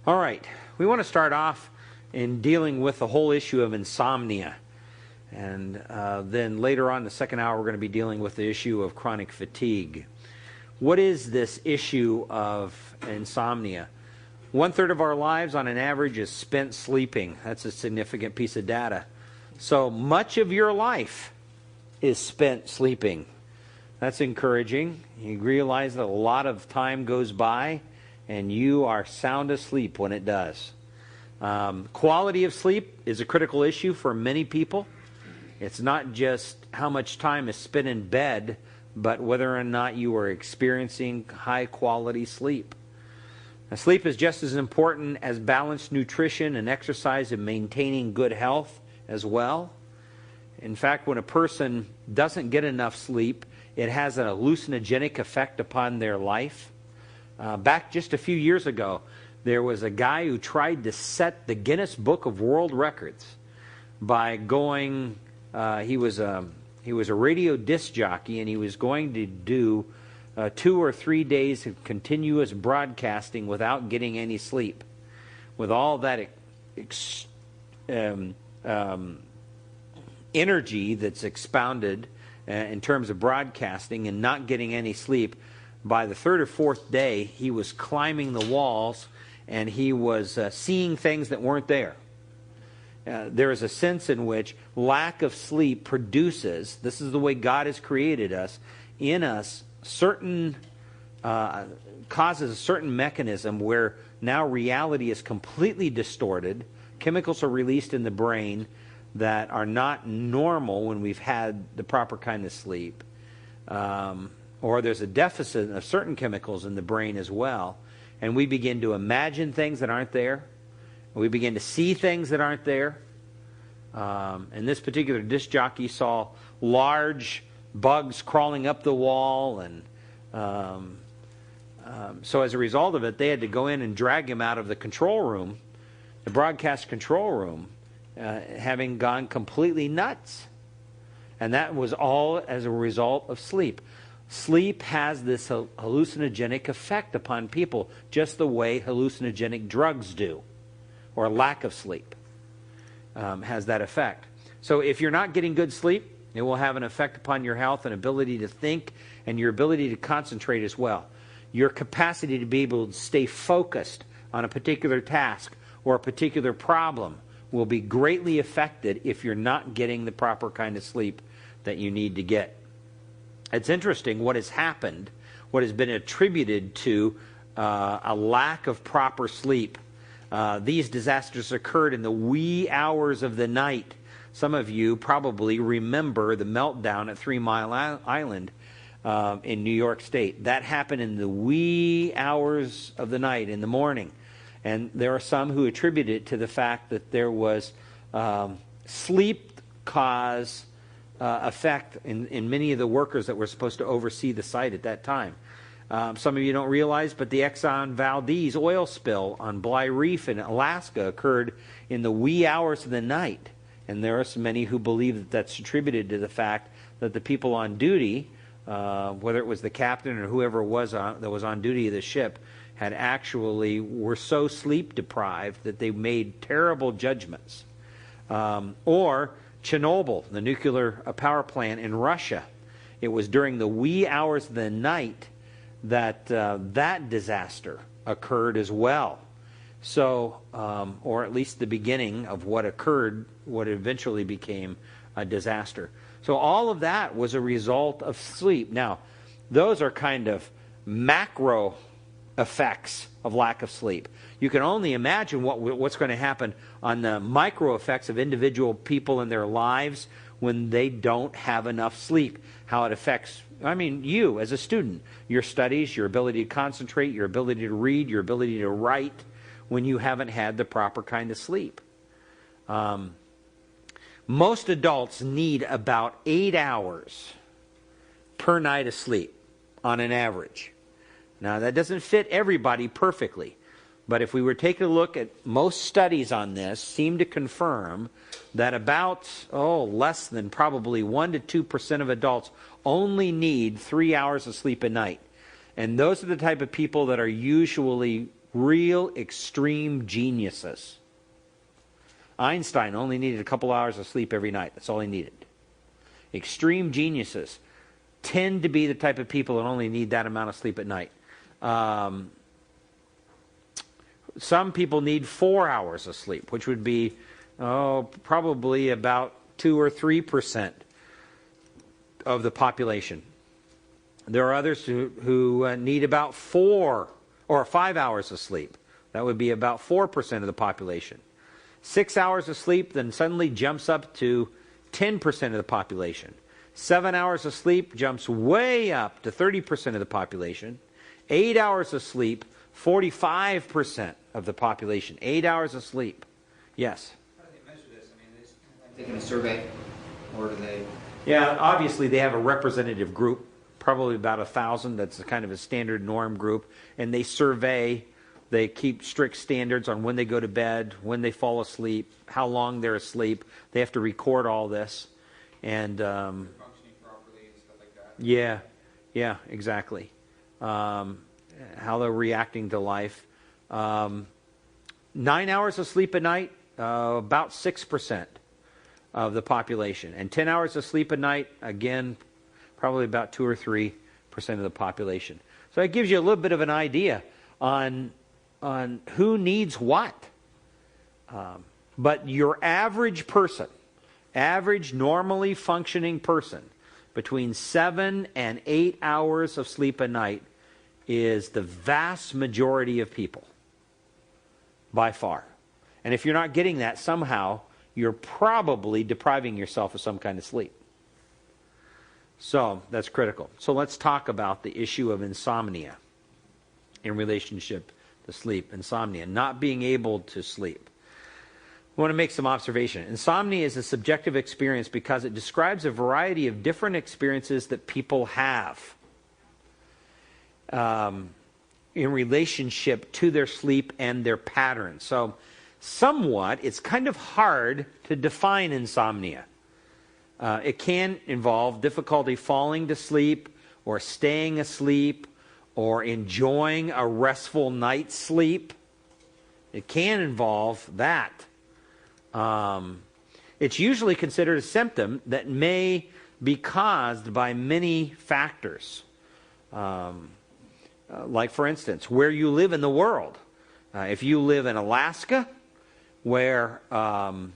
All right, we want to start off in dealing with the whole issue of insomnia. And then later on in the second hour, we're going to be dealing with the issue of chronic fatigue. What is this issue of insomnia? 1/3 of our lives on an average is spent sleeping. That's a significant piece of data. So much of your life is spent sleeping. That's encouraging. You realize that a lot of time goes by and you are sound asleep when it does. Quality of sleep is a critical issue for many people. It's not just how much time is spent in bed, but whether or not you are experiencing high quality sleep. Now, sleep is just as important as balanced nutrition and exercise in maintaining good health as well. In fact, when a person doesn't get enough sleep, it has an hallucinogenic effect upon their life. Back just a few years ago, there was a guy who tried to set the Guinness Book of World Records by going, he was a radio disc jockey, and he was going to do 2 or 3 days of continuous broadcasting without getting any sleep. With all that energy that's expounded in terms of broadcasting and not getting any sleep, by the 3rd or 4th day, he was climbing the walls and he was seeing things that weren't there. There is a sense in which lack of sleep produces, this is the way God has created us, in us certain, causes a certain mechanism where now reality is completely distorted. Chemicals are released in the brain that are not normal when we've had the proper kind of sleep. Or there's a deficit of certain chemicals in the brain as well. And we begin to imagine things that aren't there. We begin to see things that aren't there. And this particular disc jockey saw large bugs crawling up the wall. And so as a result of it, they had to go in and drag him out of the control room, the broadcast control room, having gone completely nuts. And that was all as a result of sleep. Sleep has this hallucinogenic effect upon people, just the way hallucinogenic drugs do, or lack of sleep has that effect. So if you're not getting good sleep, it will have an effect upon your health and ability to think and your ability to concentrate as well. Your capacity to be able to stay focused on a particular task or a particular problem will be greatly affected if you're not getting the proper kind of sleep that you need to get. It's interesting what has happened, what has been attributed to a lack of proper sleep. These disasters occurred in the wee hours of the night. Some of you probably remember the meltdown at 3 Mile Island in New York State. That happened in the wee hours of the night, in the morning. And there are some who attribute it to the fact that there was sleep cause effect in many of the workers that were supposed to oversee the site at that time. Some of you don't realize, but the Exxon Valdez oil spill on Bly Reef in Alaska occurred in the wee hours of the night. And there are so many who believe that that's attributed to the fact that the people on duty, whether it was the captain or whoever that was on duty of the ship, were so sleep deprived that they made terrible judgments. Or Chernobyl, the nuclear power plant in Russia. It was during the wee hours of the night that that disaster occurred as well. So, or at least the beginning of what occurred, what eventually became a disaster. So all of that was a result of sleep. Now, those are kind of macro effects of lack of sleep. You can only imagine what's going to happen on the micro effects of individual people in their lives when they don't have enough sleep. How it affects, you as a student, your studies, your ability to concentrate, your ability to read, your ability to write when you haven't had the proper kind of sleep. Most adults need about 8 hours per night of sleep on an average. Now, that doesn't fit everybody perfectly, but if we were taking a look at most studies on this, seem to confirm that about, less than probably 1 to 2% of adults only need 3 hours of sleep a night. And those are the type of people that are usually real extreme geniuses. Einstein only needed a couple hours of sleep every night. That's all he needed. Extreme geniuses tend to be the type of people that only need that amount of sleep at night. Some people need 4 hours of sleep, which would be probably about 2 or 3% of the population. There are others who need about 4 or 5 hours of sleep. That would be about 4% of the population. 6 hours of sleep then suddenly jumps up to 10% of the population. 7 hours of sleep jumps way up to 30% of the population. 8 hours of sleep, 45% of the population. 8 hours of sleep. Yes? How do they measure this? I mean, are they taking a survey, or do they... Yeah, obviously they have a representative group, probably about 1,000. That's a kind of a standard norm group. And they survey, they keep strict standards on when they go to bed, when they fall asleep, how long they're asleep. They have to record all this. And functioning properly and stuff like that? yeah, exactly. How they're reacting to life. 9 hours of sleep a night, about 6% of the population. And 10 hours of sleep a night, again, probably about 2 or 3% of the population. So it gives you a little bit of an idea on who needs what. But your average person, average normally functioning person, between 7 and 8 hours of sleep a night is the vast majority of people, by far. And if you're not getting that, somehow you're probably depriving yourself of some kind of sleep. So that's critical. So let's talk about the issue of insomnia in relationship to sleep. Insomnia, not being able to sleep. I want to make some observation. Insomnia is a subjective experience because it describes a variety of different experiences that people have in relationship to their sleep and their patterns. So somewhat, it's kind of hard to define insomnia. It can involve difficulty falling to sleep or staying asleep or enjoying a restful night's sleep. It can involve that. It's usually considered a symptom that may be caused by many factors. Like, for instance, where you live in the world. If you live in Alaska, where the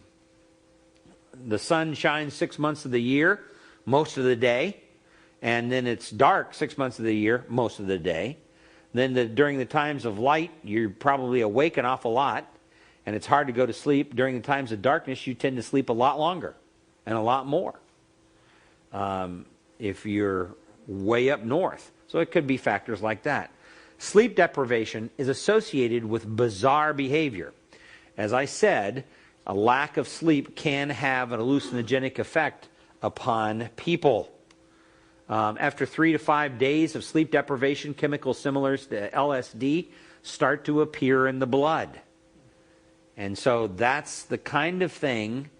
sun shines 6 months of the year, most of the day, and then it's dark 6 months of the year, most of the day, then during the times of light, you're probably awake an awful lot, and it's hard to go to sleep. During the times of darkness, you tend to sleep a lot longer and a lot more if you're way up north. So it could be factors like that. Sleep deprivation is associated with bizarre behavior. As I said, a lack of sleep can have an hallucinogenic effect upon people. After 3 to 5 days of sleep deprivation, chemicals similar to LSD start to appear in the blood. And so that's the kind of thing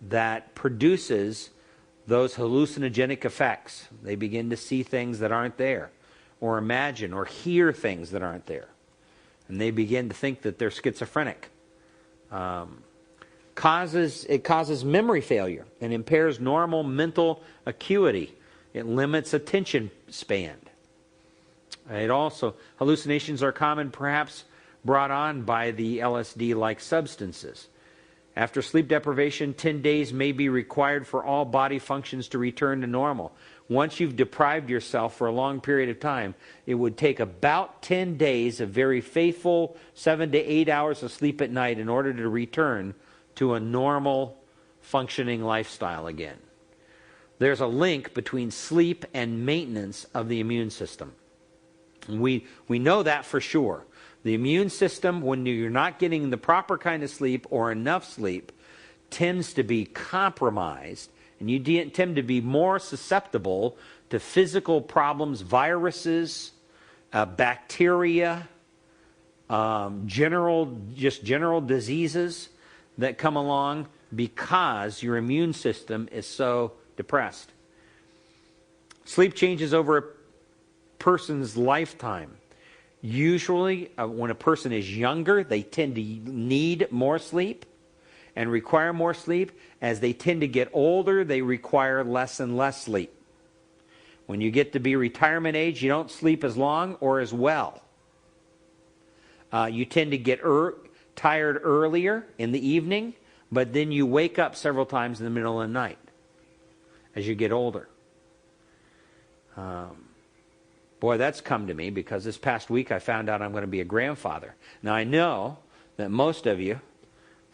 that produces those hallucinogenic effects. They begin to see things that aren't there, or imagine or hear things that aren't there. And they begin to think that they're schizophrenic. It causes memory failure and impairs normal mental acuity. It limits attention span. Hallucinations are common, perhaps brought on by the LSD-like substances. After sleep deprivation, 10 days may be required for all body functions to return to normal. Once you've deprived yourself for a long period of time, it would take about 10 days of very faithful 7 to 8 hours of sleep at night in order to return to a normal functioning lifestyle again. There's a link between sleep and maintenance of the immune system. We know that for sure. The immune system, when you're not getting the proper kind of sleep or enough sleep, tends to be compromised, and you tend to be more susceptible to physical problems, viruses, bacteria, general diseases that come along because your immune system is so depressed. Sleep changes over a person's lifetime. Usually, when a person is younger, they tend to need more sleep and require more sleep. As they tend to get older, they require less and less sleep. When you get to be retirement age, you don't sleep as long or as well. You tend to get tired earlier in the evening, but then you wake up several times in the middle of the night as you get older. Boy, that's come to me because this past week I found out I'm going to be a grandfather. Now, I know that most of you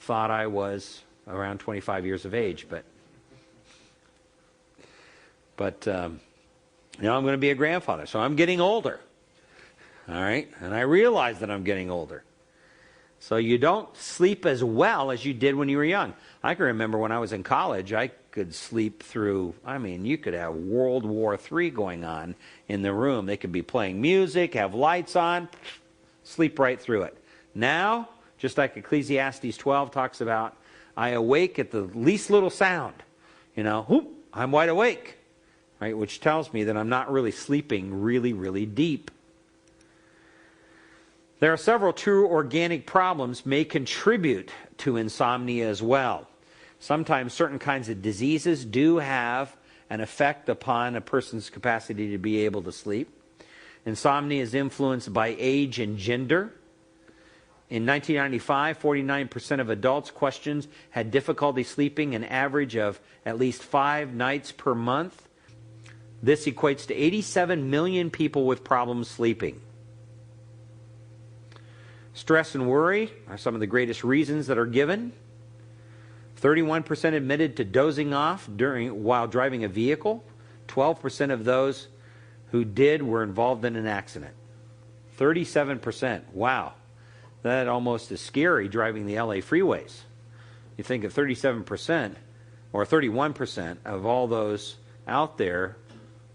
thought I was around 25 years of age, but now I'm going to be a grandfather, so I'm getting older. All right? And I realize that I'm getting older. So you don't sleep as well as you did when you were young. I can remember when I was in college, I could sleep through, you could have World War III going on in the room. They could be playing music, have lights on, sleep right through it. Now, just like Ecclesiastes 12 talks about, I awake at the least little sound. Whoop, I'm wide awake. Right, which tells me that I'm not really sleeping really, really deep. There are several true organic problems may contribute to insomnia as well. Sometimes certain kinds of diseases do have an effect upon a person's capacity to be able to sleep. Insomnia is influenced by age and gender. In 1995, 49% of adults questioned had difficulty sleeping, an average of at least 5 nights per month. This equates to 87 million people with problems sleeping. Stress and worry are some of the greatest reasons that are given. 31% admitted to dozing off while driving a vehicle. 12% of those who did were involved in an accident. 37%. Wow. That almost is scary, driving the LA freeways. You think of 37% or 31% of all those out there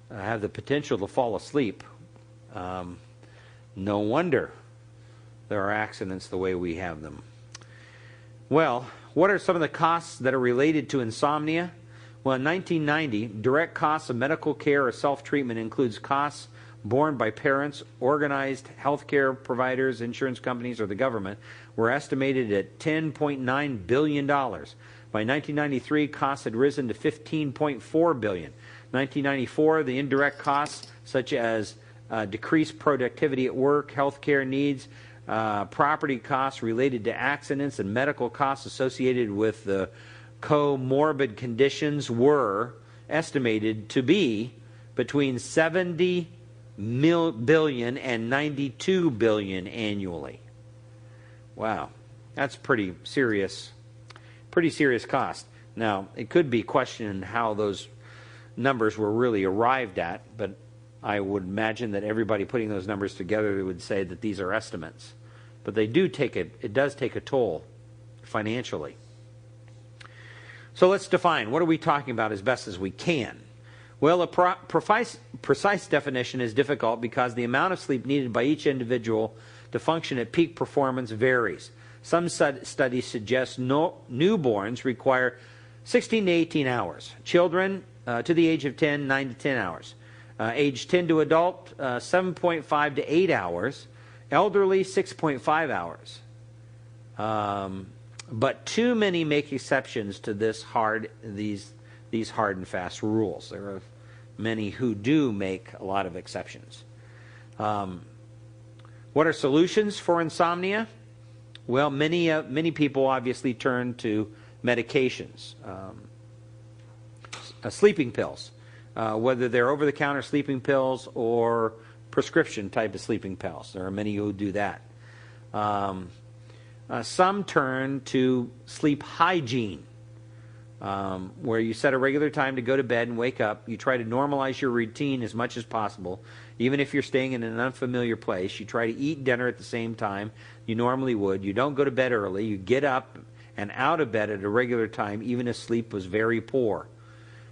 have the potential to fall asleep. No wonder there are accidents the way we have them. Well, what are some of the costs that are related to insomnia? Well, in 1990, direct costs of medical care or self-treatment includes costs borne by parents, organized healthcare providers, insurance companies, or the government, were estimated at $10.9 billion. By 1993, costs had risen to $15.4 billion. 1994, the indirect costs, such as decreased productivity at work, healthcare needs, property costs related to accidents, and medical costs associated with the comorbid conditions, were estimated to be between $70 billion and $92 billion annually. Wow, that's pretty serious cost. Now, it could be questioned how those numbers were really arrived at, but I would imagine that everybody putting those numbers together would say that these are estimates. But it does take a toll financially. So let's define, what are we talking about as best as we can? Well, a precise definition is difficult because the amount of sleep needed by each individual to function at peak performance varies. Some studies suggest newborns require 16 to 18 hours. Children to the age of 10, 9 to 10 hours. Age 10 to adult, 7.5 to 8 hours. Elderly, 6.5 hours. But too many make exceptions to these hard and fast rules. There are many who do make a lot of exceptions. What are solutions for insomnia? Well, many people obviously turn to medications, sleeping pills, whether they're over-the-counter sleeping pills or prescription type of sleeping pills. There are many who do that. Some turn to sleep hygiene, where you set a regular time to go to bed and wake up. You try to normalize your routine as much as possible. Even if you're staying in an unfamiliar place, you try to eat dinner at the same time you normally would. You don't go to bed early. You get up and out of bed at a regular time, even if sleep was very poor.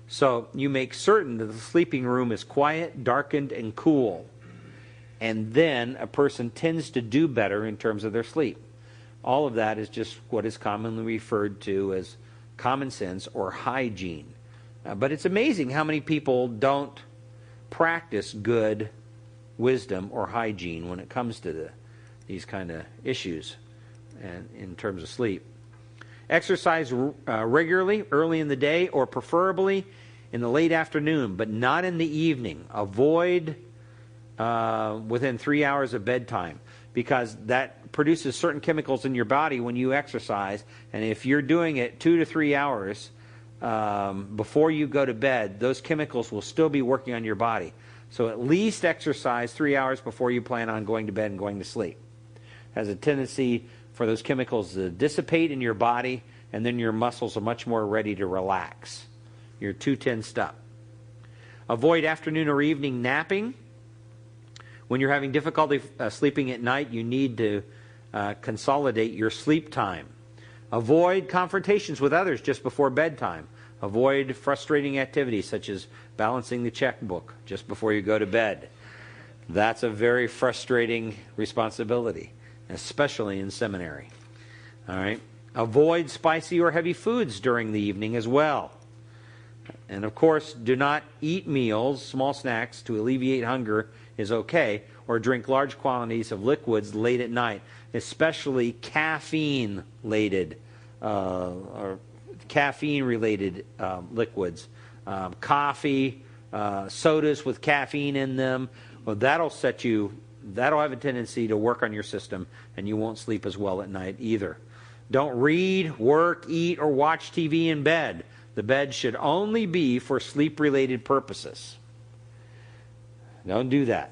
So you make certain that the sleeping room is quiet, darkened, and cool. And then a person tends to do better in terms of their sleep. All of that is just what is commonly referred to as common sense or hygiene. But it's amazing how many people don't practice good wisdom or hygiene when it comes to these kind of issues and in terms of sleep. Exercise regularly, early in the day, or preferably in the late afternoon, but not in the evening. Avoid within 3 hours of bedtime, because that produces certain chemicals in your body when you exercise, and if you're doing it 2 to 3 hours before you go to bed, those chemicals will still be working on your body. So at least exercise 3 hours before you plan on going to bed and going to sleep. Has a tendency for those chemicals to dissipate in your body, and then your muscles are much more ready to relax. You're too tensed up. Avoid afternoon or evening napping. When you're having difficulty sleeping at night, you need to consolidate your sleep time. Avoid confrontations with others just before bedtime. Avoid frustrating activities such as balancing the checkbook just before you go to bed. That's a very frustrating responsibility, especially in seminary. All right. Avoid spicy or heavy foods during the evening as well. And of course, do not eat meals, small snacks, to alleviate hunger is okay, or drink large quantities of liquids late at night, especially caffeine-related liquids. Coffee, sodas with caffeine in them. Well, that'll have a tendency to work on your system, and you won't sleep as well at night either. Don't read, work, eat, or watch TV in bed. The bed should only be for sleep-related purposes. Don't do that.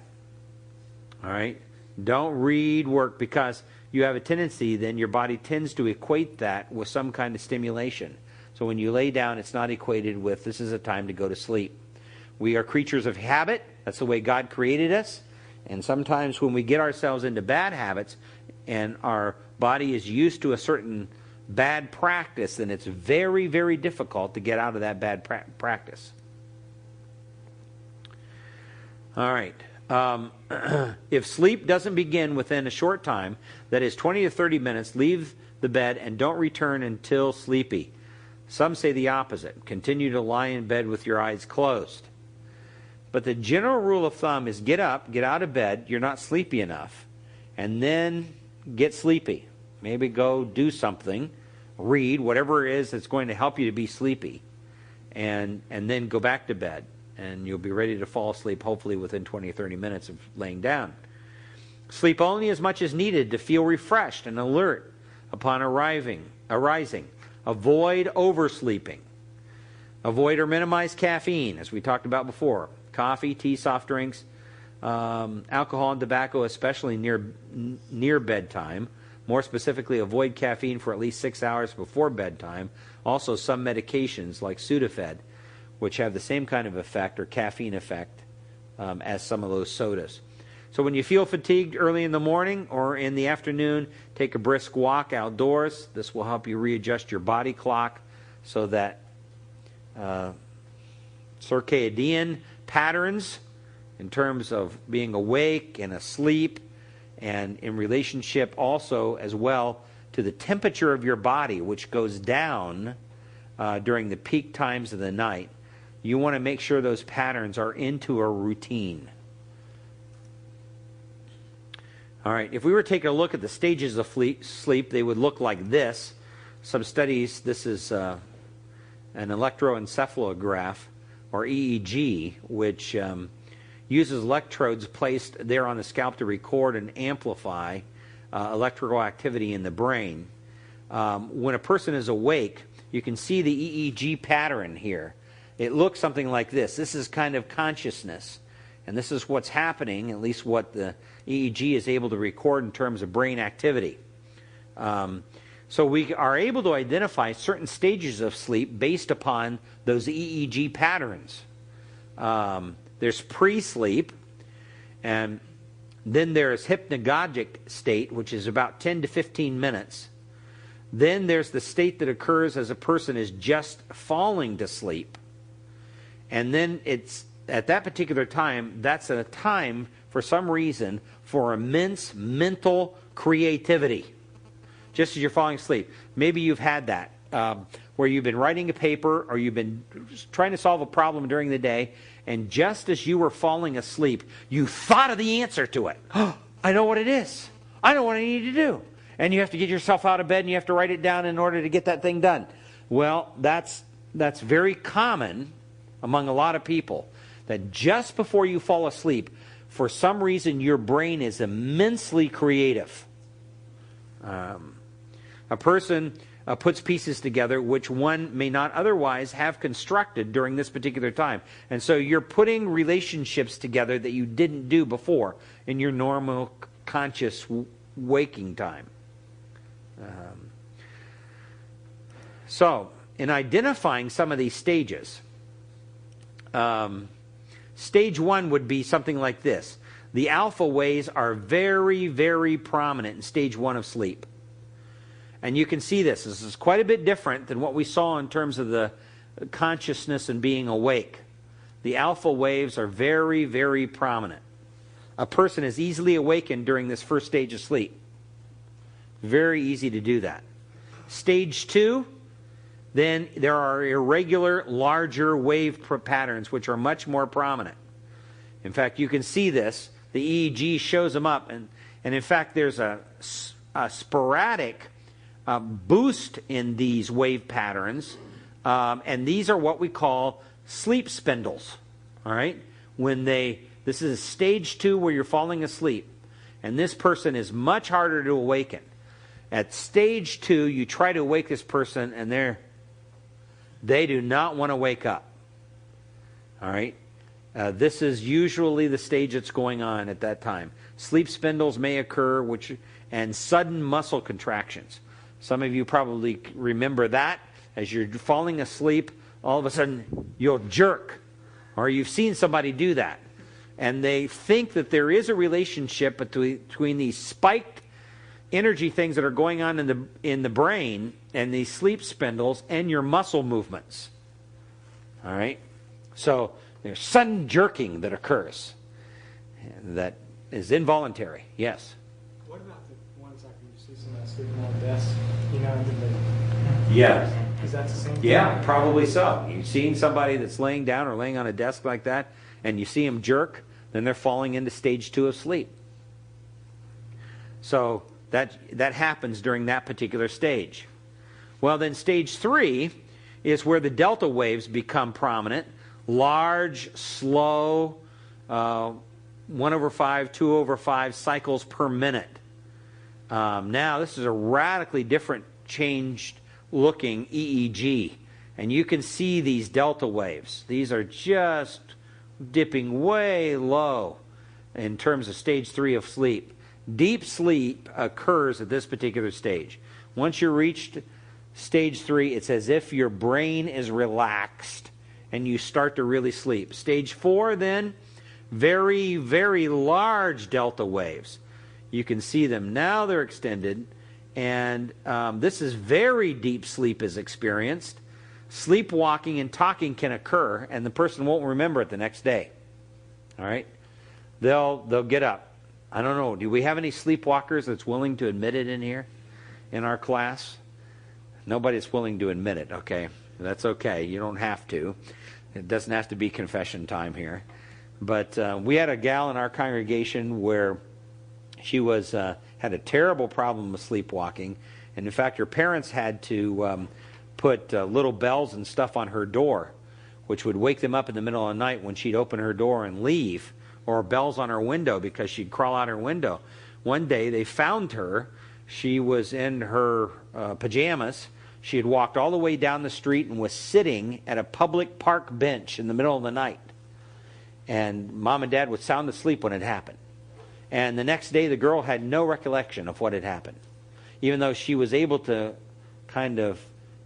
All right? Don't read, work, because you have a tendency, then your body tends to equate that with some kind of stimulation. So when you lay down, it's not equated with this is a time to go to sleep. We are creatures of habit. That's the way God created us. And sometimes when we get ourselves into bad habits and our body is used to a certain bad practice, then it's very, very difficult to get out of that bad practice. All right. If sleep doesn't begin within a short time, that is 20 to 30 minutes, leave the bed and don't return until sleepy. Some say the opposite. Continue to lie in bed with your eyes closed. But the general rule of thumb is get up, get out of bed, you're not sleepy enough, and then get sleepy. Maybe go do something, read, whatever it is that's going to help you to be sleepy, and then go back to bed. And you'll be ready to fall asleep, hopefully within 20 or 30 minutes of laying down. Sleep only as much as needed to feel refreshed and alert upon arising. Avoid oversleeping. Avoid or minimize caffeine, as we talked about before. Coffee, tea, soft drinks, alcohol and tobacco, especially near bedtime. More specifically, avoid caffeine for at least 6 hours before bedtime. Also, some medications like Sudafed, which have the same kind of effect or caffeine effect as some of those sodas. So when you feel fatigued early in the morning or in the afternoon, take a brisk walk outdoors. This will help you readjust your body clock so that circadian patterns in terms of being awake and asleep, and in relationship also as well to the temperature of your body, which goes down during the peak times of the night. You want to make sure those patterns are into a routine. All right, if we were taking a look at the stages of sleep, they would look like this. Some studies, this is an electroencephalograph, or EEG, which uses electrodes placed there on the scalp to record and amplify electrical activity in the brain. When a person is awake, you can see the EEG pattern here. It looks something like this. This is kind of consciousness. And this is what's happening, at least what the EEG is able to record in terms of brain activity. So we are able to identify certain stages of sleep based upon those EEG patterns. There's pre-sleep, and then there's hypnagogic state, which is about 10 to 15 minutes. Then there's the state that occurs as a person is just falling to sleep. And then it's at that particular time, that's a time, for some reason, for immense mental creativity. Just as you're falling asleep. Maybe you've had that, where you've been writing a paper or you've been trying to solve a problem during the day, And just as you were falling asleep, you thought of the answer to it. Oh, I know what it is. I know what I need to do. And you have to get yourself out of bed and you have to write it down in order to get that thing done. Well, that's very common among a lot of people, that just before you fall asleep, for some reason your brain is immensely creative. A person puts pieces together which one may not otherwise have constructed during this particular time. And so you're putting relationships together that you didn't do before in your normal conscious waking time. So, in identifying some of these stages, stage 1 would be something like this. The alpha waves are very, very prominent in stage 1 of sleep. And you can see this. This is quite a bit different than what we saw in terms of the consciousness and being awake. The alpha waves are very, very prominent. A person is easily awakened during this first stage of sleep. Very easy to do that. Stage 2, then there are irregular, larger wave patterns which are much more prominent. In fact, you can see this. The EEG shows them up. And in fact, there's a sporadic boost in these wave patterns. And these are what we call sleep spindles. All right? This is stage 2 where you're falling asleep. And this person is much harder to awaken. At stage 2, you try to wake this person and they do not want to wake up. All right? This is usually the stage that's going on at that time. Sleep spindles may occur, and sudden muscle contractions. Some of you probably remember that. As you're falling asleep, all of a sudden you'll jerk. Or you've seen somebody do that. And they think that there is a relationship between these spiked energy things that are going on in the brain and these sleep spindles and your muscle movements. All right? So there's sudden jerking that occurs that is involuntary. Yes? What about the ones like you see somebody sleeping on a desk, Yeah. Is that the same thing? Yeah, probably so. You've seen somebody that's laying down or laying on a desk like that, and you see them jerk, then they're falling into stage 2 of sleep. So that happens during that particular stage. Well, then stage 3 is where the delta waves become prominent. Large, slow, 1/5, 2/5 cycles per minute. Now, this is a radically different, changed looking EEG. And you can see these delta waves. These are just dipping way low in terms of stage 3 of sleep. Deep sleep occurs at this particular stage. Once you reach stage 3, it's as if your brain is relaxed and you start to really sleep. Stage 4, then, very, very large delta waves. You can see them now, they're extended, and this is very deep sleep is experienced. Sleepwalking and talking can occur, and the person won't remember it the next day. All right? They'll get up. I don't know, do we have any sleepwalkers that's willing to admit it in here, in our class? Nobody's willing to admit it, okay? That's okay, you don't have to. It doesn't have to be confession time here. But we had a gal in our congregation where she had a terrible problem with sleepwalking. And in fact, her parents had to put little bells and stuff on her door, which would wake them up in the middle of the night when she'd open her door and leave, or bells on her window because she'd crawl out her window. One day they found her. She was in her pajamas. She had walked all the way down the street and was sitting at a public park bench in the middle of the night. And Mom and Dad was sound asleep when it happened. And the next day the girl had no recollection of what had happened. Even though she was able to kind of,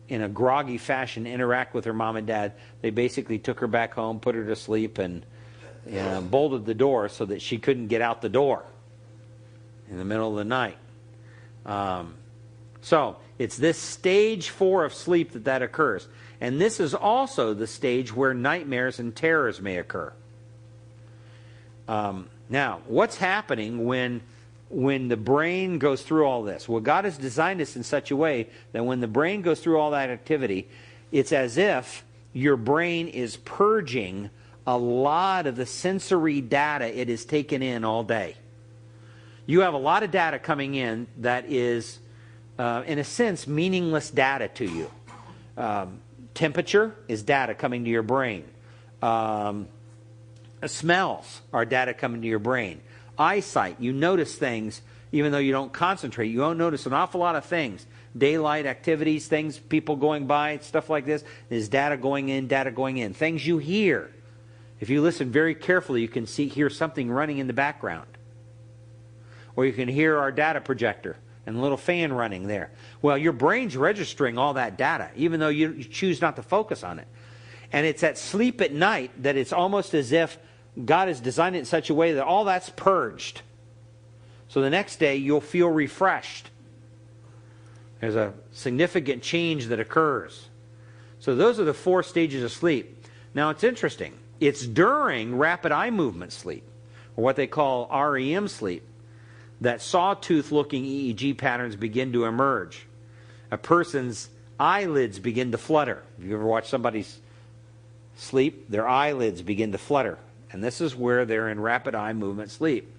in a groggy fashion, interact with her mom and dad, they basically took her back home, put her to sleep, and bolted the door so that she couldn't get out the door in the middle of the night. So it's this stage 4 of sleep that occurs. And this is also the stage where nightmares and terrors may occur. Now, what's happening when the brain goes through all this? Well, God has designed us in such a way that when the brain goes through all that activity, it's as if your brain is purging a lot of the sensory data it is taken in all day. You have a lot of data coming in that is, in a sense, meaningless data to you. Temperature is data coming to your brain. Smells are data coming to your brain. Eyesight, you notice things even though you don't concentrate. You don't notice an awful lot of things. Daylight activities, things, people going by, stuff like this. There's data going in, data going in. Things you hear. If you listen very carefully, you can hear something running in the background. Or you can hear our data projector and a little fan running there. Well, your brain's registering all that data, even though you choose not to focus on it. And it's at sleep at night that it's almost as if God has designed it in such a way that all that's purged. So the next day, you'll feel refreshed. There's a significant change that occurs. So those are the 4 stages of sleep. Now, it's interesting. It's during rapid eye movement sleep, or what they call REM sleep, that sawtooth-looking EEG patterns begin to emerge. A person's eyelids begin to flutter. If you ever watch somebody sleep, their eyelids begin to flutter. And this is where they're in rapid eye movement sleep.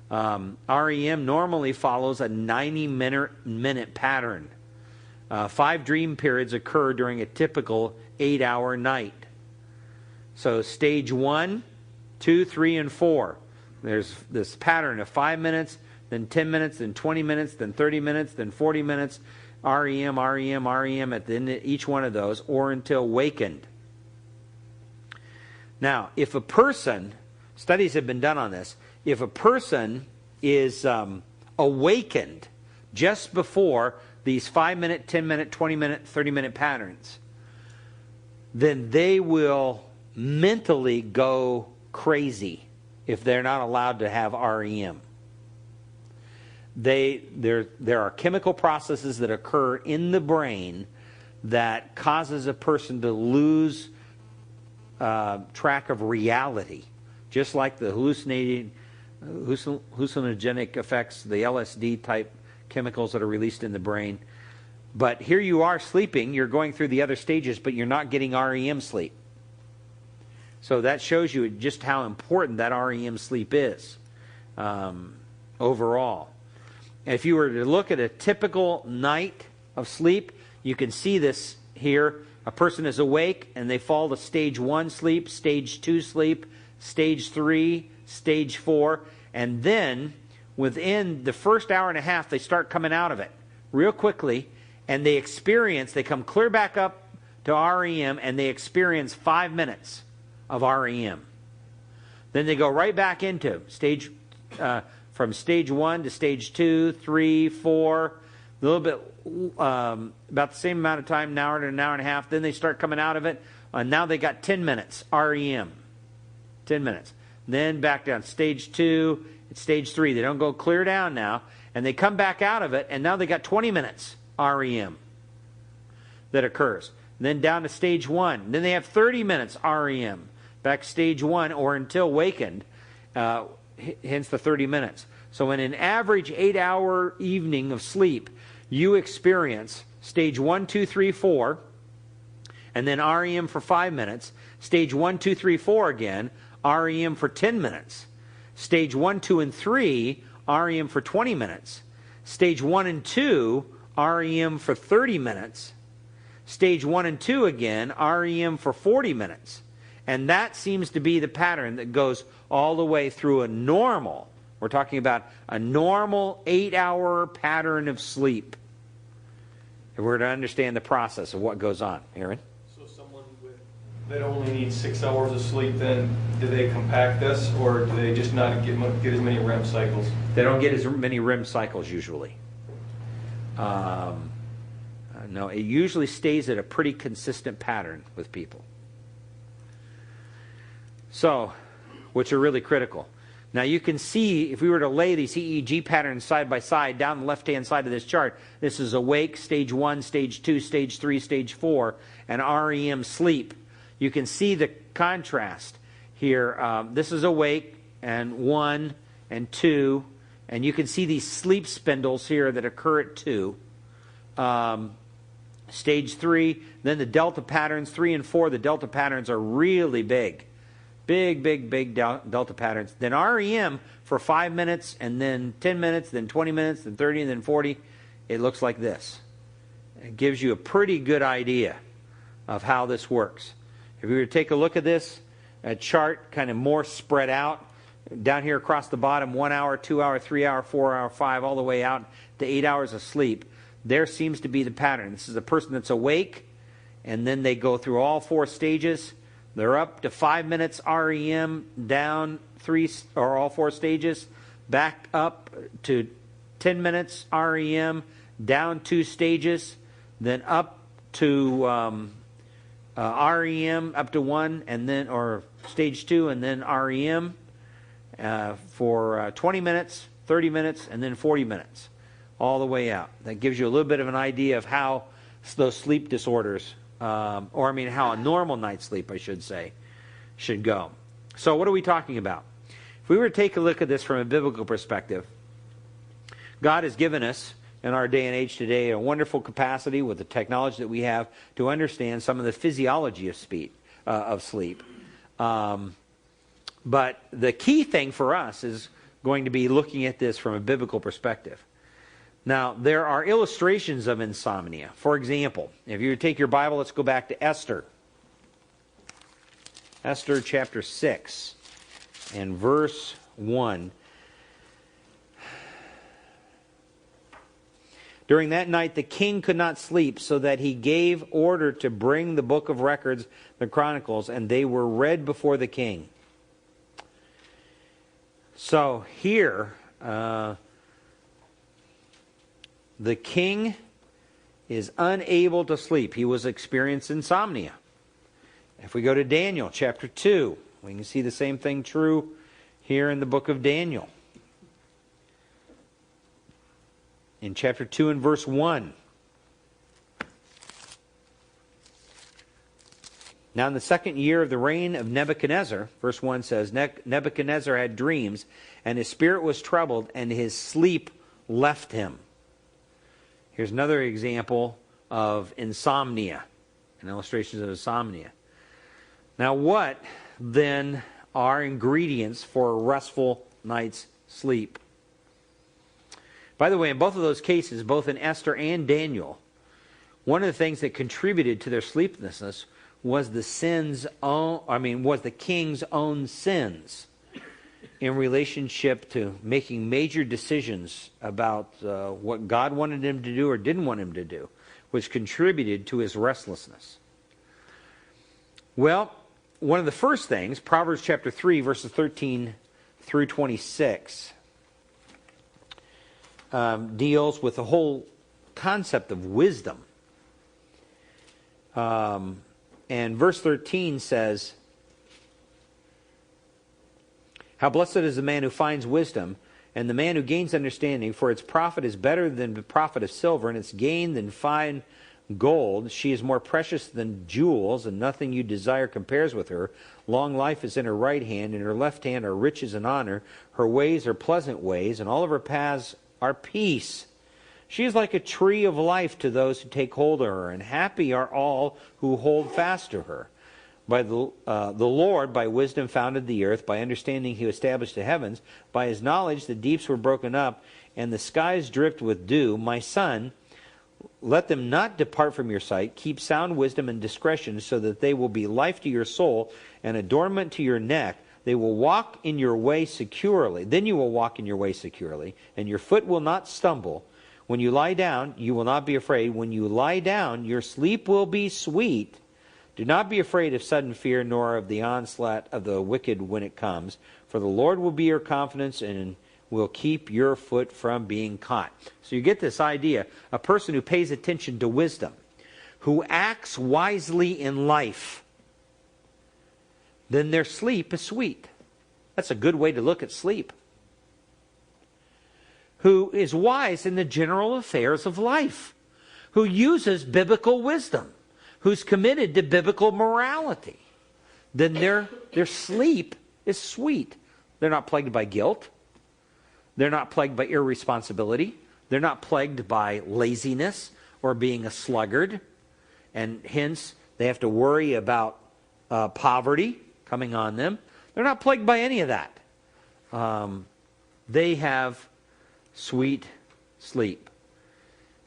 REM normally follows a 90-minute pattern. 5 dream periods occur during a typical 8-hour night. So stage 1, 2, 3, and 4. There's this pattern of 5 minutes, then 10 minutes, then 20 minutes, then 30 minutes, then 40 minutes. REM, REM, REM at the end of each one of those, or until wakened. Now, if a person, studies have been done on this, if a person is awakened just before these 5-minute, 10-minute, 20-minute, 30-minute patterns, then they will mentally go crazy if they're not allowed to have REM. There are chemical processes that occur in the brain that causes a person to lose track of reality, just like the hallucinogenic effects, the LSD type chemicals that are released in the brain. But here you are sleeping, you're going through the other stages, but you're not getting REM sleep. So that shows you just how important that REM sleep is overall. If you were to look at a typical night of sleep, you can see this here. A person is awake and they fall to stage 1 sleep, stage 2 sleep, stage 3, stage 4, and then within the first hour and a half they start coming out of it real quickly, and they come clear back up to REM, and they experience 5 minutes of REM. Then they go right back into from stage 1 to stage 2, 3, 4, a little bit, about the same amount of time, an hour to an hour and a half. Then they start coming out of it, and now they got 10 minutes REM. 10 minutes. Then back down. Stage 2, it's stage 3. They don't go clear down now, and they come back out of it, and now they got 20 minutes REM that occurs. Then down to stage 1. Then they have 30 minutes REM. Back to stage 1 or until wakened, hence the 30 minutes. So in an average 8-hour evening of sleep, you experience stage 1, 2, 3, 4, and then REM for 5 minutes. Stage 1, 2, 3, 4 again, REM for 10 minutes. Stage 1, 2, and 3, REM for 20 minutes. Stage 1 and 2, REM for 30 minutes. Stage 1 and 2 again, REM for 40 minutes. And that seems to be the pattern that goes all the way through a normal, we're talking about a normal 8-hour pattern of sleep. If we're to understand the process of what goes on. Aaron? So someone that only needs 6 hours of sleep, then do they compact this, or do they just not get as many REM cycles? They don't get as many REM cycles usually. No, it usually stays at a pretty consistent pattern with people. So, which are really critical. Now you can see, if we were to lay these EEG patterns side by side down the left-hand side of this chart, this is awake, stage 1, stage 2, stage 3, stage 4, and REM sleep. You can see the contrast here. This is awake, and 1, and 2, and you can see these sleep spindles here that occur at 2. Stage 3, then the delta patterns, 3 and 4, the delta patterns are really big. Big delta patterns. Then REM for 5 minutes, and then 10 minutes, then 20 minutes, then 30, and then 40. It looks like this. It gives you a pretty good idea of how this works. If we were to take a look at this, a chart kind of more spread out, down here across the bottom, 1 hour, 2 hour, 3 hour, 4 hour, 5, all the way out to 8 hours of sleep, there seems to be the pattern. This is a person that's awake, and then they go through all 4 stages. They're up to 5 minutes REM, down 3 or all 4 stages, back up to 10 minutes REM, down 2 stages, then up to REM up to 1, and then or stage 2, and then REM for 20 minutes, 30 minutes, and then 40 minutes, all the way out. That gives you a little bit of an idea of how those sleep disorders, how a normal night's sleep, I should say, should go. So what are we talking about? If we were to take a look at this from a biblical perspective, God has given us, in our day and age today, a wonderful capacity with the technology that we have to understand some of the physiology of sleep. But the key thing for us is going to be looking at this from a biblical perspective. Now, there are illustrations of insomnia. For example, if you take your Bible, let's go back to Esther. Esther chapter 6 and verse 1. During that night the king could not sleep, so that he gave order to bring the book of records, the Chronicles, and they were read before the king. So here, the king is unable to sleep. He was experiencing insomnia. If we go to Daniel chapter 2, we can see the same thing true here in the book of Daniel. In chapter 2 and verse 1. Now in the 2nd year of the reign of Nebuchadnezzar, verse 1 says, Nebuchadnezzar had dreams, and his spirit was troubled, and his sleep left him. Here's another example of insomnia, an illustration of insomnia. Now what then are ingredients for a restful night's sleep? By the way, in both of those cases, both in Esther and Daniel, one of the things that contributed to their sleeplessness was the king's own sins in relationship to making major decisions about what God wanted him to do or didn't want him to do, which contributed to his restlessness. Well, one of the first things, Proverbs chapter 3, verses 13 through 26, deals with the whole concept of wisdom. And verse 13 says, how blessed is the man who finds wisdom, and the man who gains understanding, for its profit is better than the profit of silver, and its gain than fine gold. She is more precious than jewels, and nothing you desire compares with her. Long life is in her right hand, and her left hand are riches and honor. Her ways are pleasant ways, and all of her paths are peace. She is like a tree of life to those who take hold of her, and happy are all who hold fast to her. By the Lord, by wisdom founded the earth, by understanding he established the heavens, by his knowledge the deeps were broken up, and the skies dripped with dew. My son, let them not depart from your sight. Keep sound wisdom and discretion, so that they will be life to your soul and adornment to your neck. They will walk in your way securely. Then you will walk in your way securely, and your foot will not stumble. When you lie down, you will not be afraid. When you lie down, your sleep will be sweet. Do not be afraid of sudden fear, nor of the onslaught of the wicked when it comes. For the Lord will be your confidence and will keep your foot from being caught. So you get this idea. A person who pays attention to wisdom, who acts wisely in life, then their sleep is sweet. That's a good way to look at sleep. Who is wise in the general affairs of life, who uses biblical wisdom, who's committed to biblical morality, then their sleep is sweet. They're not plagued by guilt. They're not plagued by irresponsibility. They're not plagued by laziness or being a sluggard. And hence, they have to worry about poverty coming on them. They're not plagued by any of that. They have sweet sleep.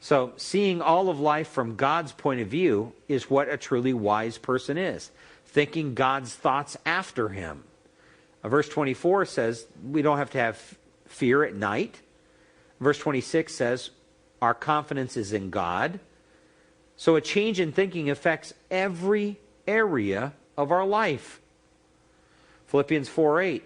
So seeing all of life from God's point of view is what a truly wise person is. Thinking God's thoughts after him. Verse 24 says we don't have to have fear at night. Verse 26 says our confidence is in God. So a change in thinking affects every area of our life. Philippians 4:8,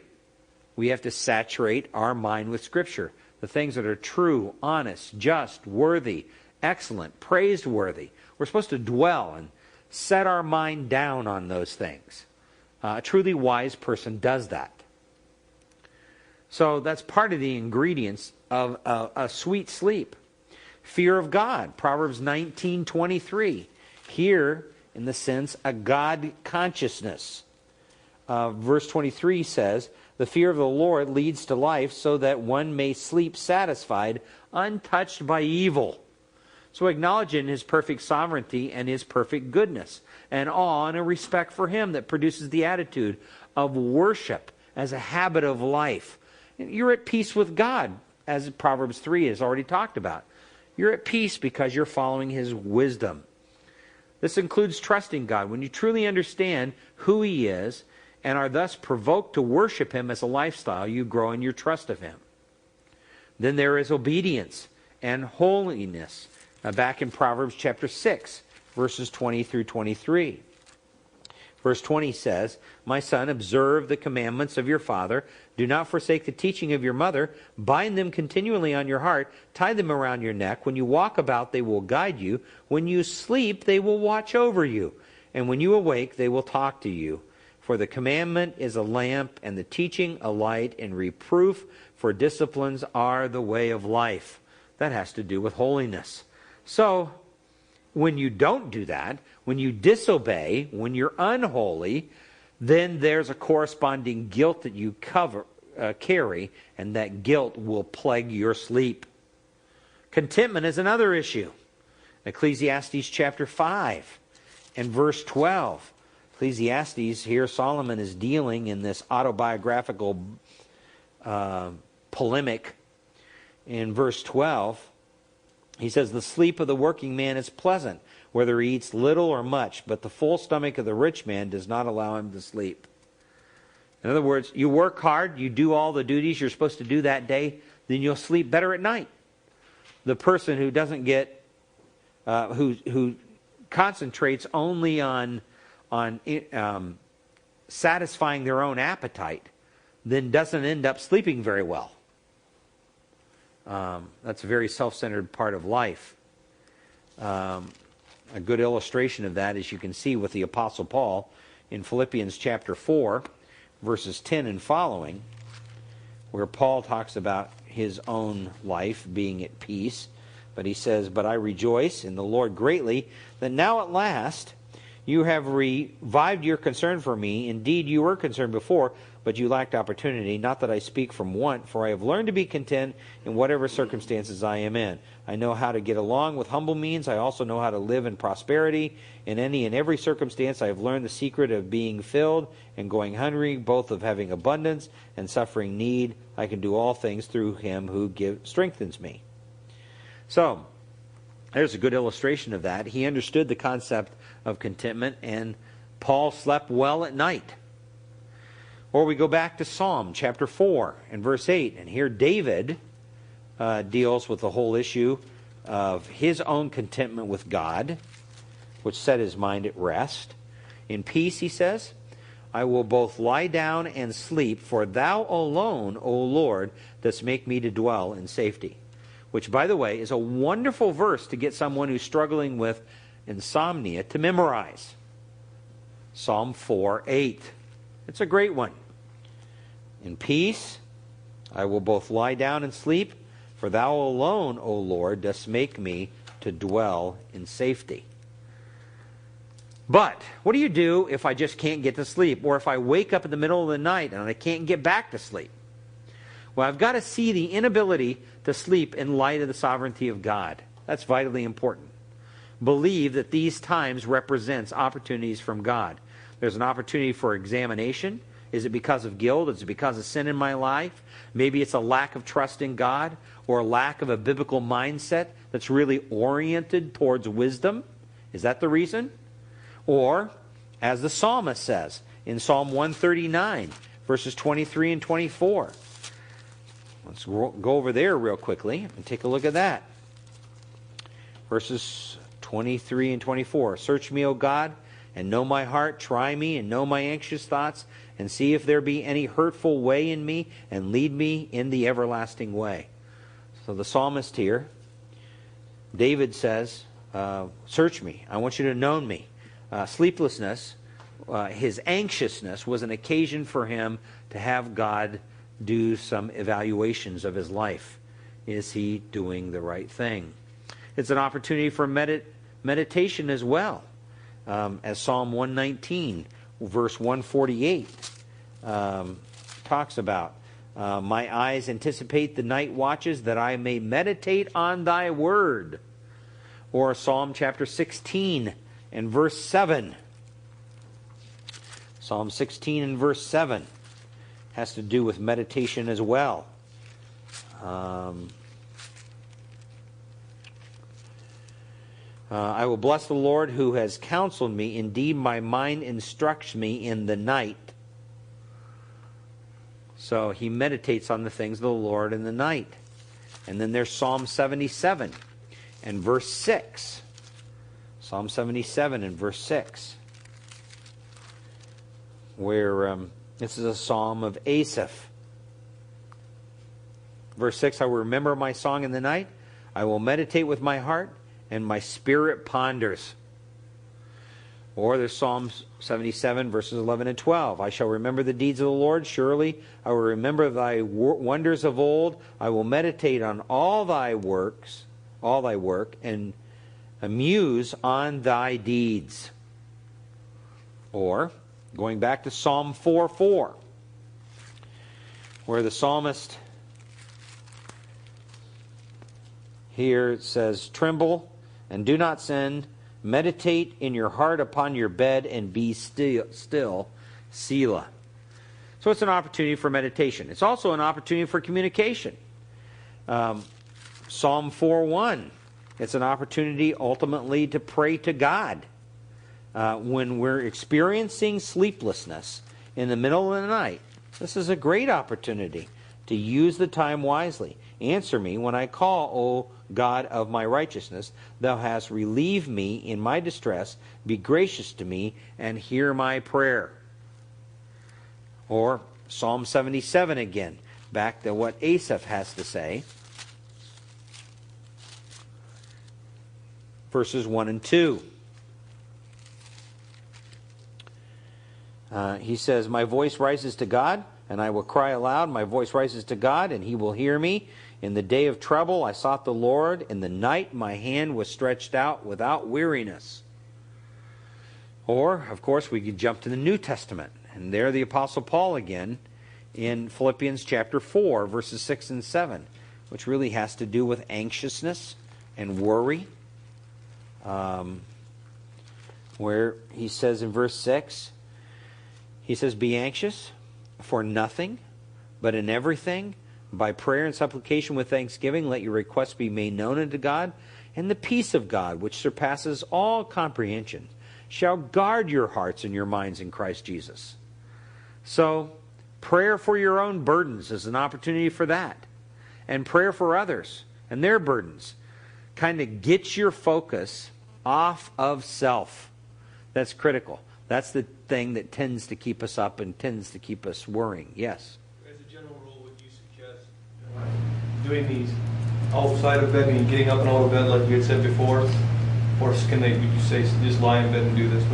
we have to saturate our mind with Scripture. The things that are true, honest, just, worthy, excellent, praiseworthy. We're supposed to dwell and set our mind down on those things. A truly wise person does that. So that's part of the ingredients of a sweet sleep. Fear of God, Proverbs 19:23. Here, in the sense, a God consciousness. Verse 23 says, the fear of the Lord leads to life so that one may sleep satisfied, untouched by evil. So acknowledging his perfect sovereignty and his perfect goodness, and awe and a respect for him that produces the attitude of worship as a habit of life. You're at peace with God, as Proverbs 3 has already talked about. You're at peace because you're following his wisdom. This includes trusting God. When you truly understand who he is and are thus provoked to worship him as a lifestyle, you grow in your trust of him. Then there is obedience and holiness. Back in Proverbs chapter 6, verses 20 through 23. Verse 20 says, my son, observe the commandments of your father. Do not forsake the teaching of your mother. Bind them continually on your heart. Tie them around your neck. When you walk about, they will guide you. When you sleep, they will watch over you. And when you awake, they will talk to you. For the commandment is a lamp, and the teaching a light, and reproof for disciplines are the way of life. That has to do with holiness. So, when you don't do that, when you disobey, when you're unholy, then there's a corresponding guilt that you carry, and that guilt will plague your sleep. Contentment is another issue. Ecclesiastes chapter 5 and verse 12. Ecclesiastes, here Solomon is dealing in this autobiographical polemic. In verse 12, he says, the sleep of the working man is pleasant, whether he eats little or much, but the full stomach of the rich man does not allow him to sleep. In other words, you work hard, you do all the duties you're supposed to do that day, then you'll sleep better at night. The person who doesn't get, who concentrates only on satisfying their own appetite, then doesn't end up sleeping very well. That's a very self-centered part of life. A good illustration of that, as you can see with the Apostle Paul in Philippians chapter 4, verses 10 and following, where Paul talks about his own life being at peace. But he says, but I rejoice in the Lord greatly that now at last you have revived your concern for me. Indeed, you were concerned before, but you lacked opportunity. Not that I speak from want, for I have learned to be content in whatever circumstances I am in. I know how to get along with humble means. I also know how to live in prosperity. In any and every circumstance, I have learned the secret of being filled and going hungry, both of having abundance and suffering need. I can do all things through him who strengthens me. So, there's a good illustration of that. He understood the concept of contentment, and Paul slept well at night. Or we go back to Psalm chapter 4 and verse 8, and here David deals with the whole issue of his own contentment with God, which set his mind at rest. In peace, he says, I will both lie down and sleep, for thou alone, O Lord, dost make me to dwell in safety. Which, by the way, is a wonderful verse to get someone who's struggling with insomnia to memorize. Psalm 4:8. It's a great one. In peace, I will both lie down and sleep, for thou alone, O Lord, dost make me to dwell in safety. But what do you do if I just can't get to sleep, or if I wake up in the middle of the night and I can't get back to sleep? Well, I've got to see the inability to sleep in light of the sovereignty of God. That's vitally important. Believe that these times represents opportunities from God. There's an opportunity for examination. Is it because of guilt? Is it because of sin in my life? Maybe it's a lack of trust in God, or a lack of a biblical mindset that's really oriented towards wisdom. Is that the reason? Or, as the psalmist says in Psalm 139, verses 23 and 24. Let's go over there real quickly and take a look at that. Verses 23 and 24. Search me, O God, and know my heart. Try me and know my anxious thoughts, and see if there be any hurtful way in me, and lead me in the everlasting way. So the psalmist here, David says, search me. I want you to know me. Sleeplessness, his anxiousness was an occasion for him to have God do some evaluations of his life. Is he doing the right thing? It's an opportunity for meditation as well. As Psalm 119, verse 148 talks about. My eyes anticipate the night watches, that I may meditate on thy word. Or Psalm chapter 16 and verse 7. Psalm 16 and verse 7 has to do with meditation as well. I will bless the Lord who has counseled me. Indeed, my mind instructs me in the night. So he meditates on the things of the Lord in the night. And then there's Psalm 77 and verse 6. Psalm 77 and verse 6. Where this is a psalm of Asaph. Verse 6, I will remember my song in the night. I will meditate with my heart, and my spirit ponders. Or there's Psalm 77, verses 11 and 12. I shall remember the deeds of the Lord. Surely I will remember thy wonders of old. I will meditate on all thy work, and muse on thy deeds. Or, going back to Psalm 4:4, where the psalmist here says, tremble and do not sin. Meditate in your heart upon your bed and be still. Selah. So it's an opportunity for meditation. It's also an opportunity for communication. Psalm 4:1. It's an opportunity ultimately to pray to God. When we're experiencing sleeplessness in the middle of the night, this is a great opportunity to use the time wisely. Answer me when I call, O God of my righteousness. Thou hast relieved me in my distress. Be gracious to me and hear my prayer. Or Psalm 77 again, back to what Asaph has to say. Verses 1 and 2. He says, my voice rises to God, and I will cry aloud. My voice rises to God, and he will hear me. In the day of trouble I sought the Lord. In the night my hand was stretched out without weariness. Or, of course, we could jump to the New Testament. And there the Apostle Paul again in Philippians chapter 4, verses 6 and 7, which really has to do with anxiousness and worry. Where he says in verse 6, he says, be anxious for nothing, but in everything, by prayer and supplication with thanksgiving, let your requests be made known unto God, and the peace of God, which surpasses all comprehension, shall guard your hearts and your minds in Christ Jesus. So, prayer for your own burdens is an opportunity for that. And prayer for others and their burdens kind of gets your focus off of self. That's critical. That's the thing that tends to keep us up and tends to keep us worrying. Yes? As a general rule, would you suggest doing these outside of bed, meaning getting up and out of bed like you had said before? Or would you say just lie in bed and do this?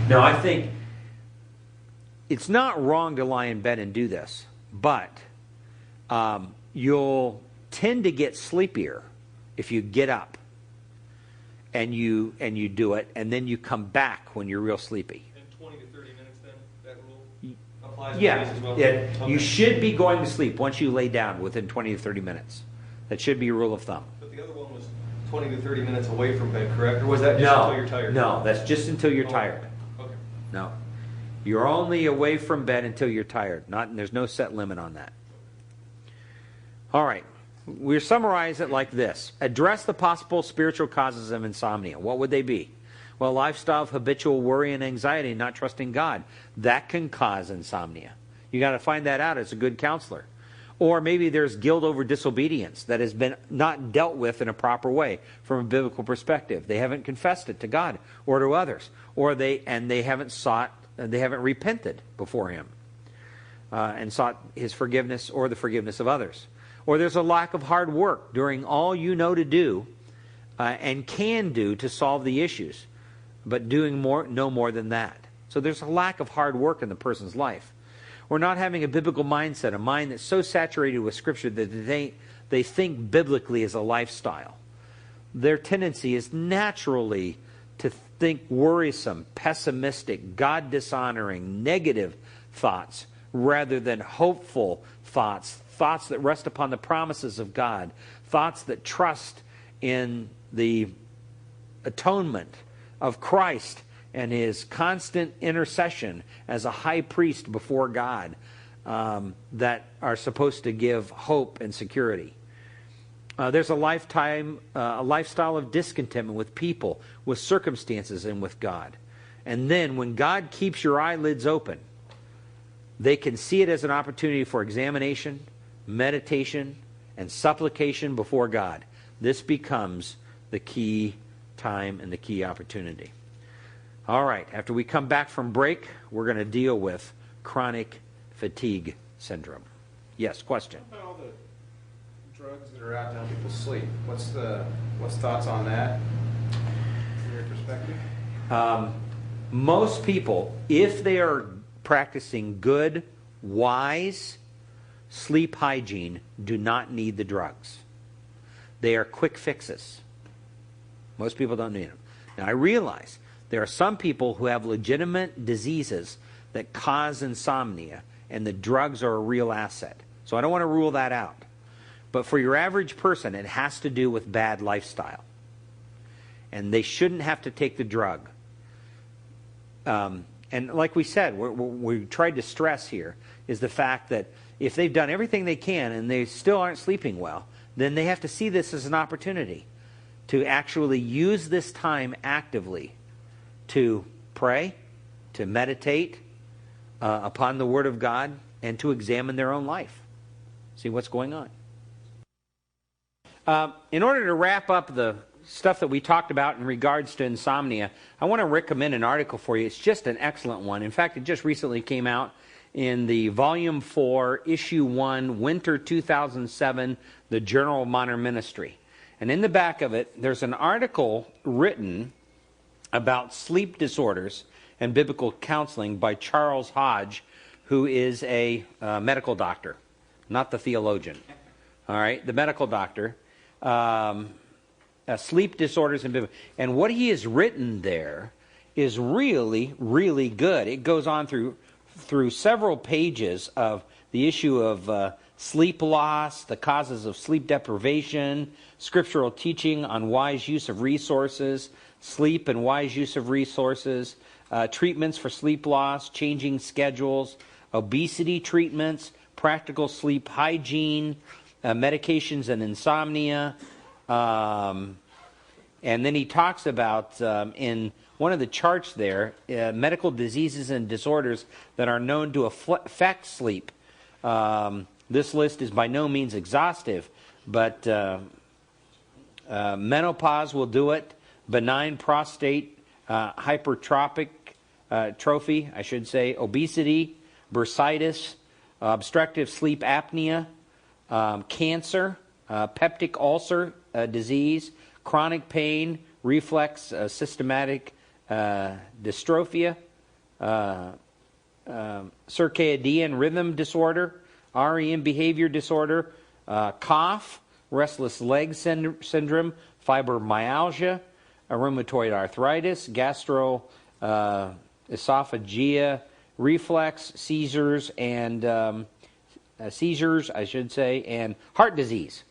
No, I think it's not wrong to lie in bed and do this, but you'll tend to get sleepier if you get up and you do it, and then you come back when you're real sleepy. And 20 to 30 minutes then, that rule applies to Yeah, these as well? you should be going to sleep once you lay down within 20 to 30 minutes. That should be a rule of thumb. But the other one was 20 to 30 minutes away from bed, correct? Or was that just until you're tired? No, that's just until you're tired. Okay. No. You're only away from bed until you're tired. There's no set limit on that. All right. We summarize it like this. Address the possible spiritual causes of insomnia. What would they be? Well, lifestyle of habitual worry and anxiety, not trusting God. That can cause insomnia. You got to find that out as a good counselor. Or maybe there's guilt over disobedience that has been not dealt with in a proper way from a biblical perspective. They haven't confessed it to God or to others. Or they haven't repented before Him and sought His forgiveness or the forgiveness of others. Or there's a lack of hard work doing all you know to do and can do to solve the issues, but doing no more than that. So there's a lack of hard work in the person's life. Or not having a biblical mindset, a mind that's so saturated with Scripture that they think biblically as a lifestyle. Their tendency is naturally to think worrisome, pessimistic, God-dishonoring, negative thoughts rather than hopeful thoughts that rest upon the promises of God, thoughts that trust in the atonement of Christ and His constant intercession as a high priest before God, that are supposed to give hope and security. There's a lifestyle of discontentment with people, with circumstances, and with God. And then when God keeps your eyelids open, they can see it as an opportunity for examination, meditation, and supplication before God. This becomes the key time and the key opportunity. All right, after we come back from break, we're going to deal with chronic fatigue syndrome. Yes, question? What about all the drugs that are out to help people sleep? What's thoughts on that from your perspective? Most people, if they are practicing good, wise sleep hygiene, do not need the drugs. They are quick fixes. Most people don't need them. Now, I realize there are some people who have legitimate diseases that cause insomnia, and the drugs are a real asset. So I don't want to rule that out. But for your average person, it has to do with bad lifestyle. And they shouldn't have to take the drug. And like we said, we tried to stress here, is the fact that if they've done everything they can and they still aren't sleeping well, then they have to see this as an opportunity to actually use this time actively to pray, to meditate upon the Word of God, and to examine their own life. See what's going on. In order to wrap up the stuff that we talked about in regards to insomnia, I want to recommend an article for you. It's just an excellent one. In fact, it just recently came out in the Volume 4, Issue 1, Winter 2007, the Journal of Modern Ministry. And in the back of it, there's an article written about sleep disorders and biblical counseling by Charles Hodge, who is a medical doctor, not the theologian. All right, the medical doctor. Sleep disorders and biblical. And what he has written there is really, really good. It goes on through several pages of the issue of sleep loss, the causes of sleep deprivation, scriptural teaching on wise use of resources, sleep and wise use of resources, treatments for sleep loss, changing schedules, obesity treatments, practical sleep hygiene, medications and insomnia. And then he talks about, in one of the charts there, medical diseases and disorders that are known to affect sleep. This list is by no means exhaustive, but menopause will do it, benign prostate hypertrophic trophy, I should say, obesity, bursitis, obstructive sleep apnea, cancer, peptic ulcer disease, chronic pain, reflex systematic dystrophia, circadian rhythm disorder, REM behavior disorder, cough, restless leg syndrome, fibromyalgia, rheumatoid arthritis, gastroesophageal reflex, seizures, and and heart disease.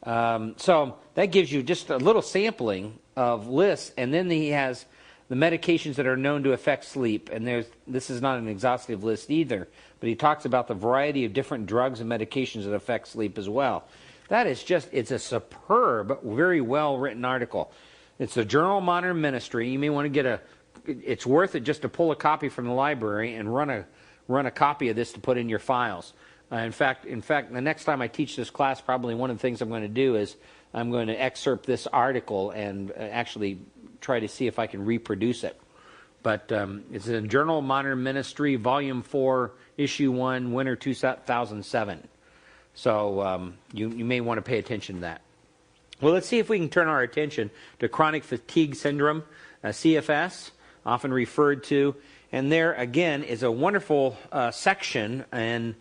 So that gives you just a little sampling of lists, and then he has the medications that are known to affect sleep, and this is not an exhaustive list either, but he talks about the variety of different drugs and medications that affect sleep as well. That is it's a superb, very well-written article. It's the Journal of Modern Ministry. You may want to it's worth it just to pull a copy from the library and run a copy of this to put in your files. In fact, the next time I teach this class, probably one of the things I'm going to do is I'm going to excerpt this article and actually try to see if I can reproduce it. But it's in Journal of Modern Ministry, Volume 4, Issue 1, Winter 2007. So you may want to pay attention to that. Well, let's see if we can turn our attention to chronic fatigue syndrome, CFS, often referred to. And there, again, is a wonderful section on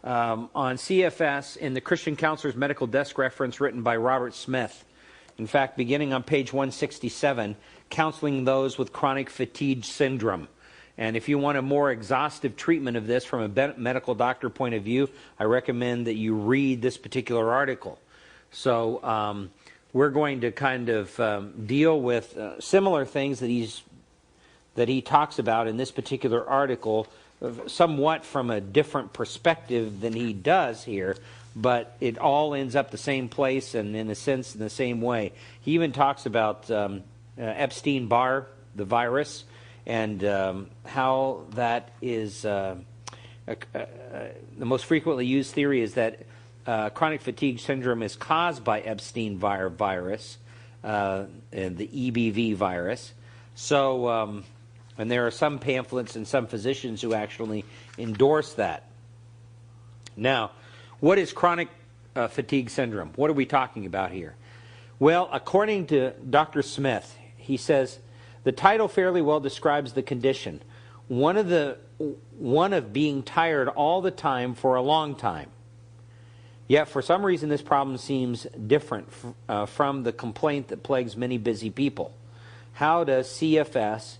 CFS in the Christian Counselor's Medical Desk Reference written by Robert Smith. In fact, beginning on page 167, counseling those with chronic fatigue syndrome. And if you want a more exhaustive treatment of this from a medical doctor point of view, I recommend that you read this particular article. So we're going to kind of deal with similar things that he talks about in this particular article, somewhat from a different perspective than he does here, but it all ends up the same place and in a sense in the same way. He even talks about Epstein-Barr, the virus, and how that is the most frequently used theory is that chronic fatigue syndrome is caused by Epstein-Barr virus, and the EBV virus. So, and there are some pamphlets and some physicians who actually endorse that. Now, what is chronic fatigue syndrome? What are we talking about here? Well, according to Dr. Smith, he says, the title fairly well describes the condition. One of being tired all the time for a long time. Yet, for some reason, this problem seems different from the complaint that plagues many busy people. How does CFS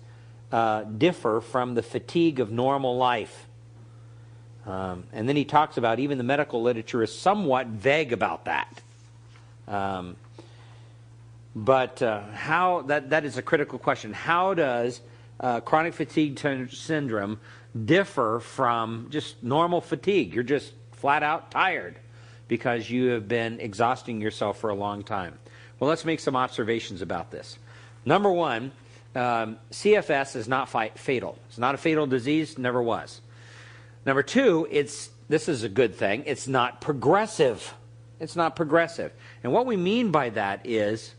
differ from the fatigue of normal life? And then he talks about even the medical literature is somewhat vague about that. But how that is a critical question. How does chronic fatigue syndrome differ from just normal fatigue? You're just flat out tired because you have been exhausting yourself for a long time. Well, let's make some observations about this. Number one, CFS is not fatal. It's not a fatal disease, never was. Number two, this is a good thing, it's not progressive. It's not progressive. And what we mean by that is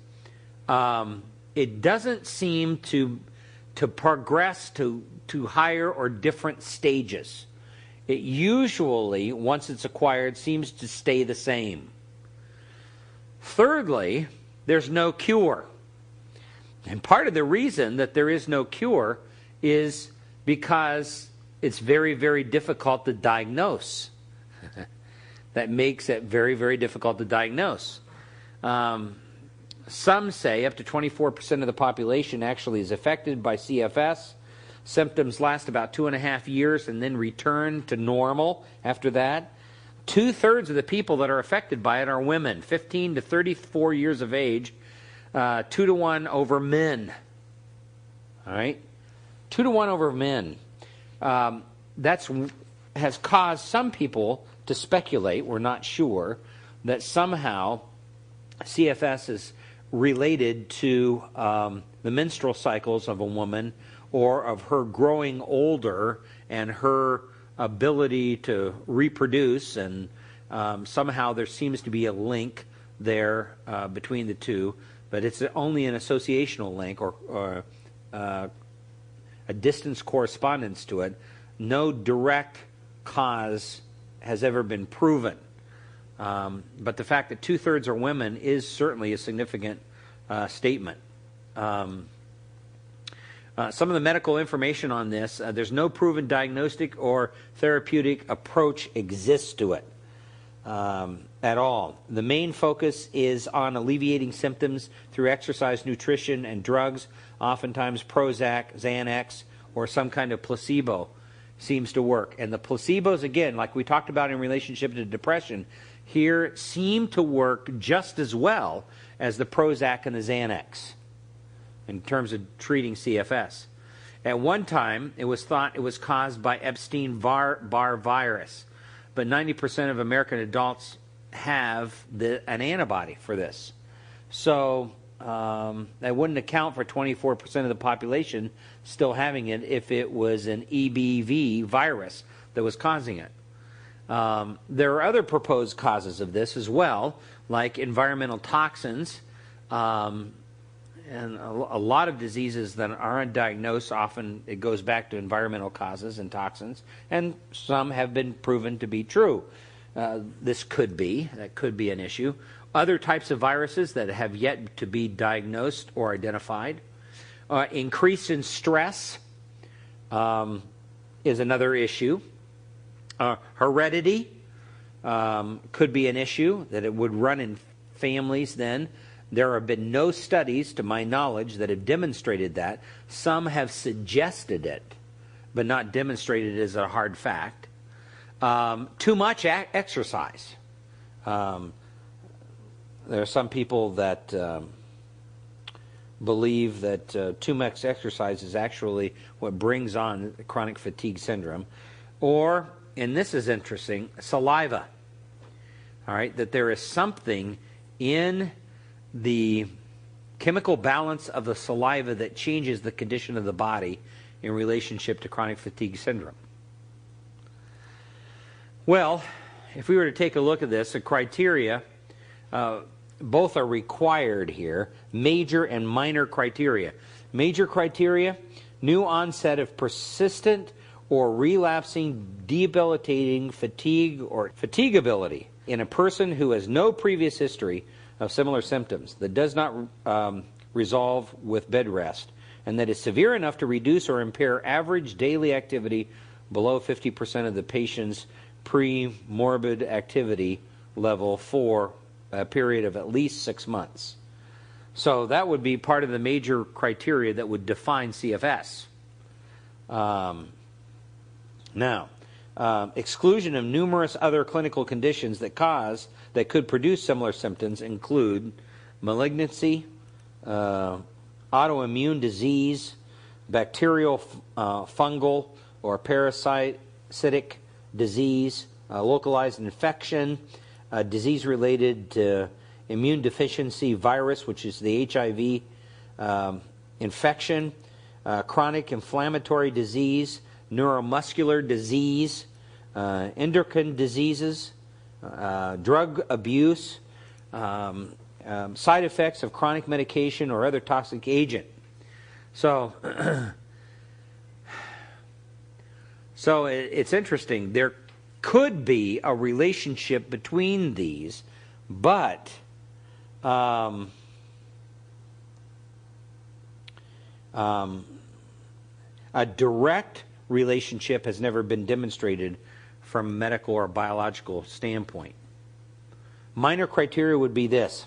it doesn't seem to progress to higher or different stages. It usually, once it's acquired, seems to stay the same. Thirdly, there's no cure. And part of the reason that there is no cure is because it's very, very difficult to diagnose. That makes it very, very difficult to diagnose. Some say up to 24% of the population actually is affected by CFS. Symptoms last about 2.5 years and then return to normal after that. 2/3 of the people that are affected by it are women, 15 to 34 years of age, 2-to-1 over men. All right? 2-to-1 over men. Has caused some people to speculate, we're not sure, that somehow CFS is related to the menstrual cycles of a woman or of her growing older and her ability to reproduce, and somehow there seems to be a link there between the two, but it's only an associational link or a distance correspondence to it. No direct cause has ever been proven. But the fact that 2/3 are women is certainly a significant statement. Some of the medical information on this, there's no proven diagnostic or therapeutic approach exists to it at all. The main focus is on alleviating symptoms through exercise, nutrition, and drugs. Oftentimes Prozac, Xanax, or some kind of placebo seems to work. And the placebos, again, like we talked about in relationship to depression, here seem to work just as well as the Prozac and the Xanax. in terms of treating CFS. At one time, it was thought it was caused by Epstein-Barr virus, but 90% of American adults have an antibody for this. So that wouldn't account for 24% of the population still having it if it was an EBV virus that was causing it. There are other proposed causes of this as well, like environmental toxins, and a lot of diseases that aren't diagnosed, often it goes back to environmental causes and toxins, and some have been proven to be true. That could be an issue. Other types of viruses that have yet to be diagnosed or identified. Increase in stress is another issue. Heredity could be an issue, that it would run in families then. There have been no studies, to my knowledge, that have demonstrated that. Some have suggested it, but not demonstrated it as a hard fact. Too much exercise. There are some people that believe that too much exercise is actually what brings on chronic fatigue syndrome. Or, and this is interesting, saliva. All right, that there is something in the chemical balance of the saliva that changes the condition of the body in relationship to chronic fatigue syndrome. Well, if we were to take a look at this, the criteria, both are required here, major and minor criteria. Major criteria, new onset of persistent or relapsing debilitating fatigue or fatigability in a person who has no previous history of similar symptoms, that does not resolve with bed rest, and that is severe enough to reduce or impair average daily activity below 50% of the patient's pre-morbid activity level for a period of at least 6 months. So that would be part of the major criteria that would define CFS. Exclusion of numerous other clinical conditions that could produce similar symptoms include malignancy, autoimmune disease, bacterial, fungal, or parasitic disease, localized infection, disease-related to immune deficiency virus, which is the HIV infection, chronic inflammatory disease, neuromuscular disease, endocrine diseases, drug abuse, side effects of chronic medication or other toxic agent. So, it's interesting. There could be a relationship between these, but a direct relationship has never been demonstrated from a medical or biological standpoint. Minor criteria would be this.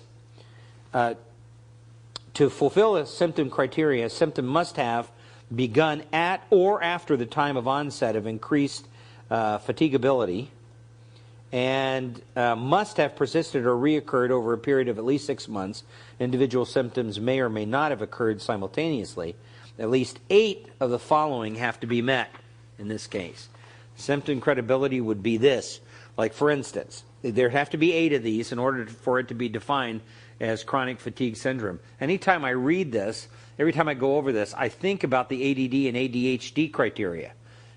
To fulfill a symptom criteria, a symptom must have begun at or after the time of onset of increased fatigability, and must have persisted or reoccurred over a period of at least 6 months. Individual symptoms may or may not have occurred simultaneously. At least 8 of the following have to be met in this case. Symptom credibility would be this. Like, for instance, there'd have to be 8 of these in order for it to be defined as chronic fatigue syndrome. Anytime I read this, every time I go over this, I think about the ADD and ADHD criteria.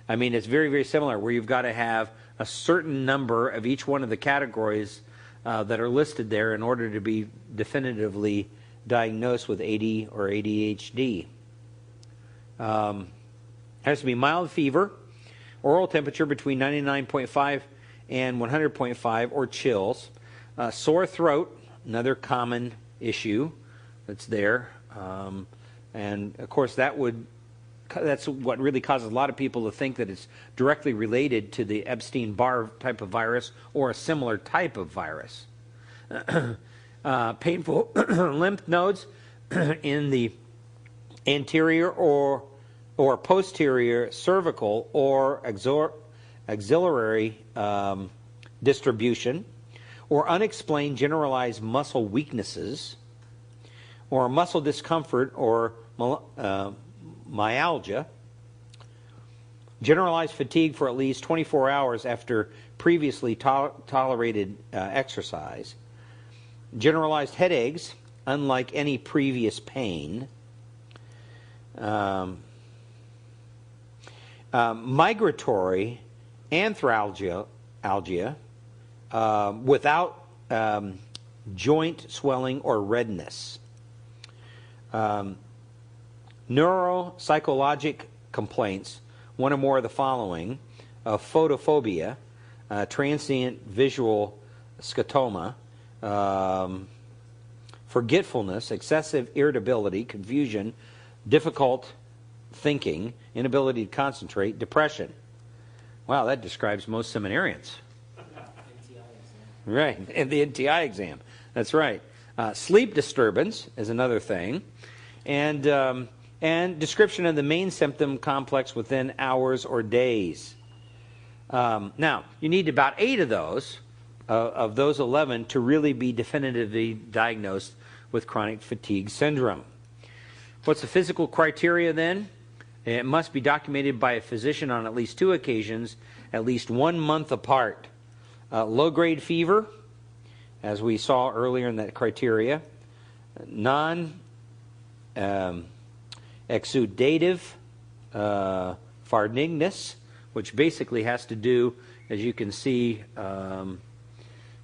I mean, it's very, very similar, where you've got to have a certain number of each one of the categories that are listed there in order to be definitively diagnosed with AD or ADHD. Has to be mild fever, oral temperature between 99.5 and 100.5, or chills. Sore throat, another common issue that's there. And, of course, that's what really causes a lot of people to think that it's directly related to the Epstein-Barr type of virus or a similar type of virus. Painful lymph nodes in the anterior or posterior cervical or axillary distribution, or unexplained generalized muscle weaknesses, or muscle discomfort or myalgia, generalized fatigue for at least 24 hours after previously tolerated exercise, generalized headaches, unlike any previous pain, migratory arthralgia without joint swelling or redness, neuropsychologic complaints, one or more of the following: photophobia, transient visual scotoma, forgetfulness, excessive irritability, confusion, difficult thinking, inability to concentrate, depression. Wow, that describes most seminarians. Right, and the NTI exam. That's right. Sleep disturbance is another thing. And description of the main symptom complex within hours or days. Now, you need about 8 of those 11 to really be definitively diagnosed with chronic fatigue syndrome. What's the physical criteria then? It must be documented by a physician on at least 2 occasions, at least 1 month apart. Low-grade fever, as we saw earlier in that criteria. Exudative pharyngitis, which basically has to do, as you can see,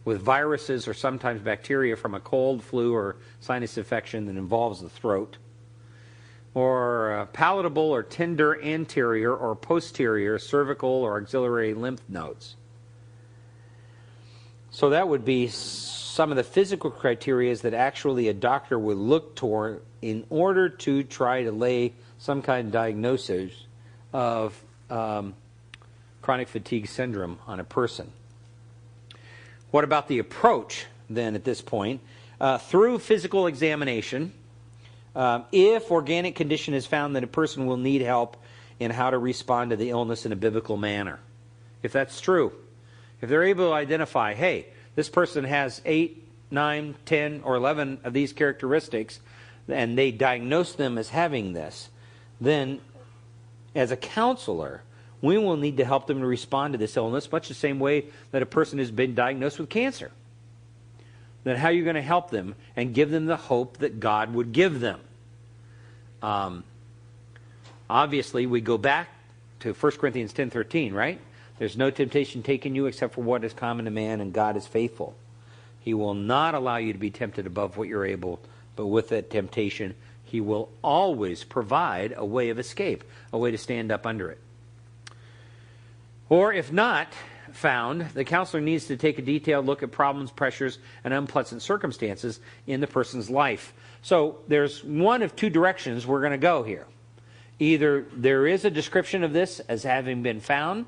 with viruses or sometimes bacteria from a cold, flu, or sinus infection that involves the throat. Or palatable or tender anterior or posterior cervical or axillary lymph nodes. So that would be some of the physical criteria that actually a doctor would look toward in order to try to lay some kind of diagnosis of chronic fatigue syndrome on a person. What about the approach then at this point? Through physical examination, if organic condition is found, then a person will need help in how to respond to the illness in a biblical manner. If that's true, if they're able to identify, hey, this person has 8, 9, 10, or 11 of these characteristics, and they diagnose them as having this, then as a counselor, we will need to help them to respond to this illness much the same way that a person has been diagnosed with cancer. Then how are you going to help them and give them the hope that God would give them? Obviously, we go back to 1 Corinthians 10:13, right? There's no temptation taken you except for what is common to man, and God is faithful. He will not allow you to be tempted above what you're able, but with that temptation, He will always provide a way of escape, a way to stand up under it. Or if not found, the counselor needs to take a detailed look at problems, pressures, and unpleasant circumstances in the person's life. So there's one of 2 directions we're going to go here. Either there is a description of this as having been found,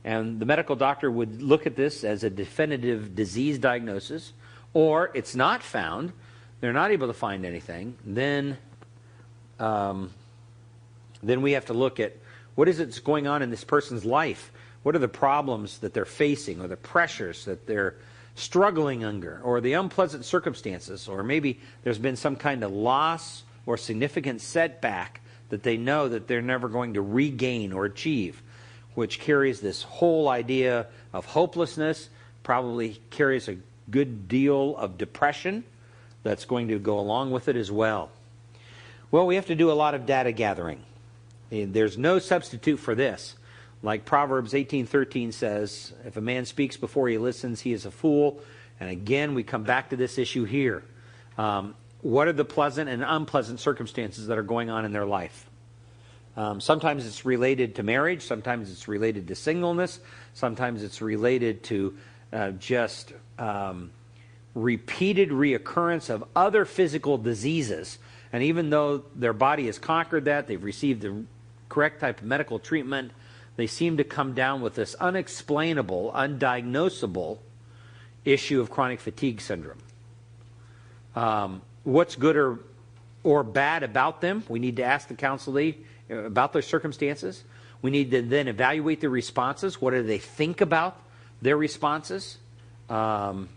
and the medical doctor would look at this as a definitive disease diagnosis, or it's not found, they're not able to find anything, then we have to look at what is it that's going on in this person's life. What are the problems that they're facing, or the pressures that they're struggling under, or the unpleasant circumstances, or maybe there's been some kind of loss or significant setback that they know that they're never going to regain or achieve, which carries this whole idea of hopelessness, probably carries a good deal of depression that's going to go along with it as well. Well, we have to do a lot of data gathering. There's no substitute for this. Like Proverbs 18:13 says, if a man speaks before he listens, he is a fool. And again, we come back to this issue here. What are the pleasant and unpleasant circumstances that are going on in their life? Sometimes it's related to marriage. Sometimes it's related to singleness. Sometimes it's related to just repeated reoccurrence of other physical diseases. And even though their body has conquered that, they've received the correct type of medical treatment, they seem to come down with this unexplainable, undiagnosable issue of chronic fatigue syndrome. What's good or bad about them? We need to ask the counselee about their circumstances. We need to then evaluate their responses. What do they think about their responses? And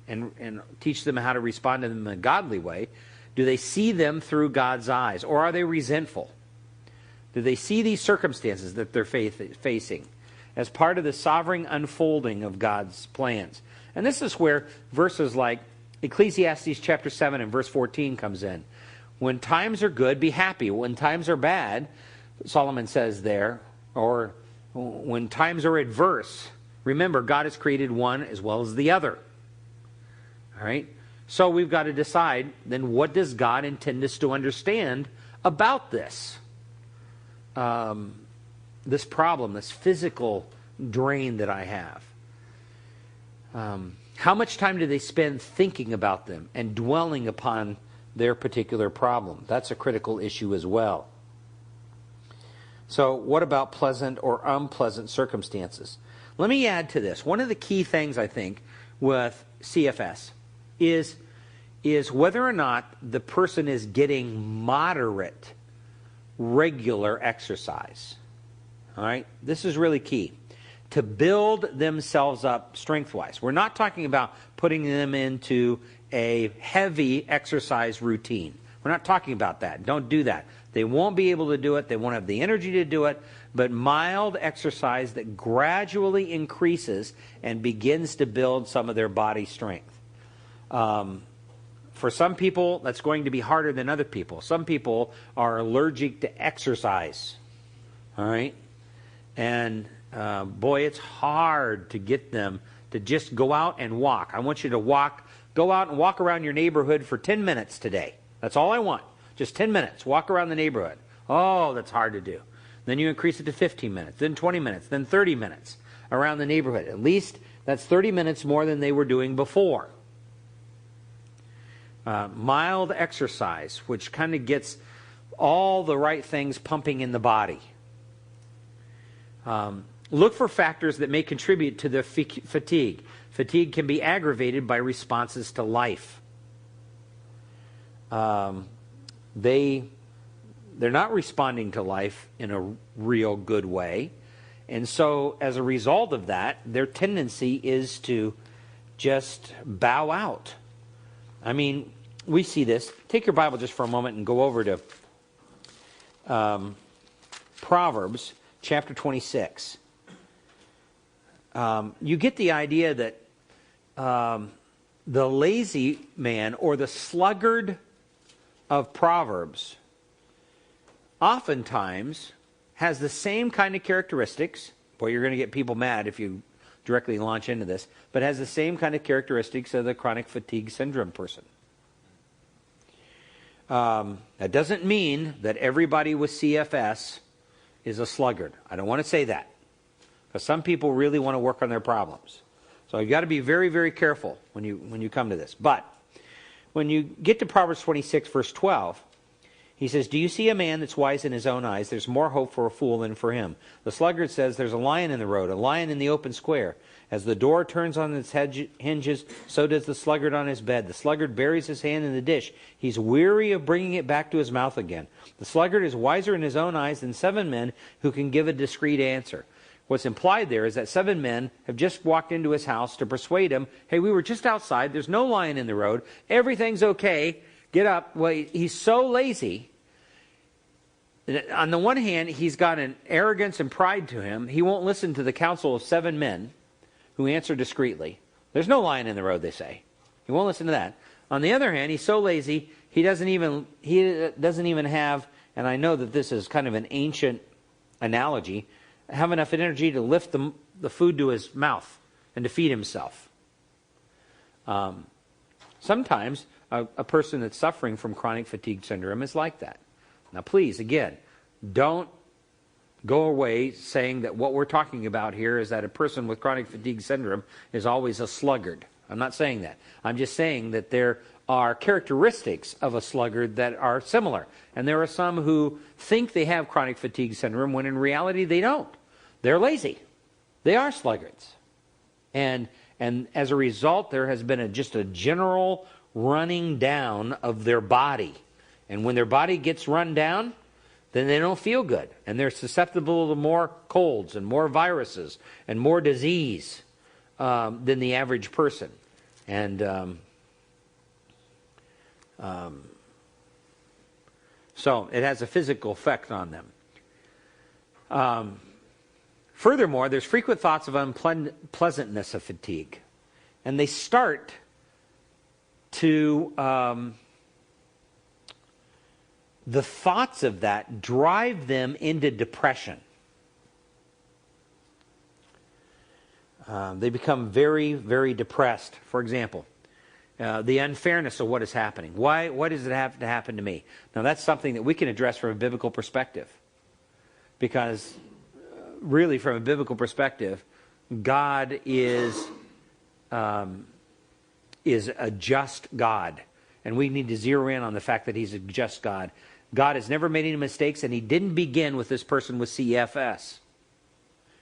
and teach them how to respond to them in a godly way, do they see them through God's eyes, or are they resentful? Do they see these circumstances that they're facing as part of the sovereign unfolding of God's plans? And this is where verses like Ecclesiastes chapter 7 and verse 14 comes in. When times are good, be happy. When times are bad, Solomon says there, or when times are adverse, remember God has created one as well as the other. All right? So we've got to decide, then what does God intend us to understand about this? This problem, this physical drain that I have. How much time do they spend thinking about them and dwelling upon their particular problem? That's a critical issue as well. So what about pleasant or unpleasant circumstances? Let me add to this. One of the key things, I think, with CFS is whether or not the person is getting moderate, regular exercise. All right? This is really key. To build themselves up strength-wise. We're not talking about putting them into a heavy exercise routine. We're not talking about that. Don't do that. They won't be able to do it. They won't have the energy to do it. But mild exercise that gradually increases and begins to build some of their body strength. For some people, that's going to be harder than other people. Some people are allergic to exercise. All right? And boy, it's hard to get them to just go out and walk. I want you to go out and walk around your neighborhood for 10 minutes today. That's all I want. Just 10 minutes. Walk around the neighborhood. Oh, that's hard to do. Then you increase it to 15 minutes, then 20 minutes, then 30 minutes around the neighborhood. At least that's 30 minutes more than they were doing before. Mild exercise, which kind of gets all the right things pumping in the body. Look for factors that may contribute to the fatigue. Fatigue can be aggravated by responses to life. They're not responding to life in a real good way. And so as a result of that, their tendency is to just bow out. I mean, we see this. Take your Bible just for a moment and go over to Proverbs chapter 26. You get the idea that the lazy man or the sluggard of Proverbs oftentimes has the same kind of characteristics. Boy, you're going to get people mad if you directly launch into this, but has the same kind of characteristics of the chronic fatigue syndrome person. That doesn't mean that everybody with CFS is a sluggard. I don't want to say that, because some people really want to work on their problems. So you've got to be very, very careful when you come to this. But when you get to Proverbs 26, verse 12, he says, "Do you see a man that's wise in his own eyes? There's more hope for a fool than for him. The sluggard says, there's a lion in the road, a lion in the open square. As the door turns on its hinges, so does the sluggard on his bed. The sluggard buries his hand in the dish. He's weary of bringing it back to his mouth again. The sluggard is wiser in his own eyes than 7 men who can give a discreet answer." What's implied there is that 7 men have just walked into his house to persuade him, hey, we were just outside, there's no lion in the road, everything's okay, get up. Well, he's so lazy. On the one hand, he's got an arrogance and pride to him. He won't listen to the counsel of 7 men who answer discreetly. There's no lion in the road, they say. He won't listen to that. On the other hand, he's so lazy, he doesn't even have, and I know that this is kind of an ancient analogy, have enough energy to lift the food to his mouth and to feed himself. Sometimes a person that's suffering from chronic fatigue syndrome is like that. Now please, again, don't go away saying that what we're talking about here is that a person with chronic fatigue syndrome is always a sluggard. I'm not saying that. I'm just saying that there are characteristics of a sluggard that are similar. And there are some who think they have chronic fatigue syndrome when in reality they don't. They're lazy. They are sluggards. And as a result, there has been just a general running down of their body. And when their body gets run down, then they don't feel good. And they're susceptible to more colds and more viruses and more disease than the average person. And so it has a physical effect on them. Furthermore, there's frequent thoughts of unpleasantness of fatigue. And they start to, the thoughts of that drive them into depression. They become very, very depressed. For example, the unfairness of what is happening. Why does it have to happen to me? Now, that's something that we can address from a biblical perspective. Because really, from a biblical perspective, God is a just God. And we need to zero in on the fact that he's a just God. God has never made any mistakes, and he didn't begin with this person with CFS.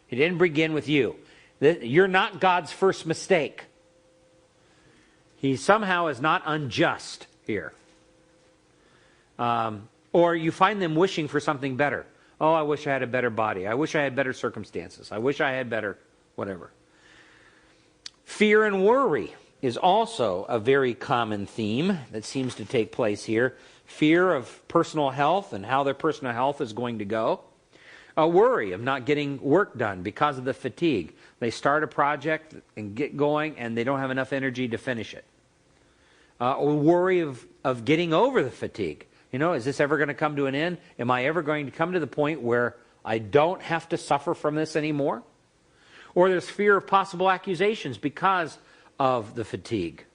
He didn't begin with you. You're not God's first mistake. He somehow is not unjust here. Or you find them wishing for something better. Oh, I wish I had a better body. I wish I had better circumstances. I wish I had better whatever. Fear and worry is also a very common theme that seems to take place here. Fear of personal health and how their personal health is going to go. A worry of not getting work done because of the fatigue. They start a project and get going and they don't have enough energy to finish it. Or worry of getting over the fatigue. You know, is this ever going to come to an end? Am I ever going to come to the point where I don't have to suffer from this anymore? Or there's fear of possible accusations because of the fatigue.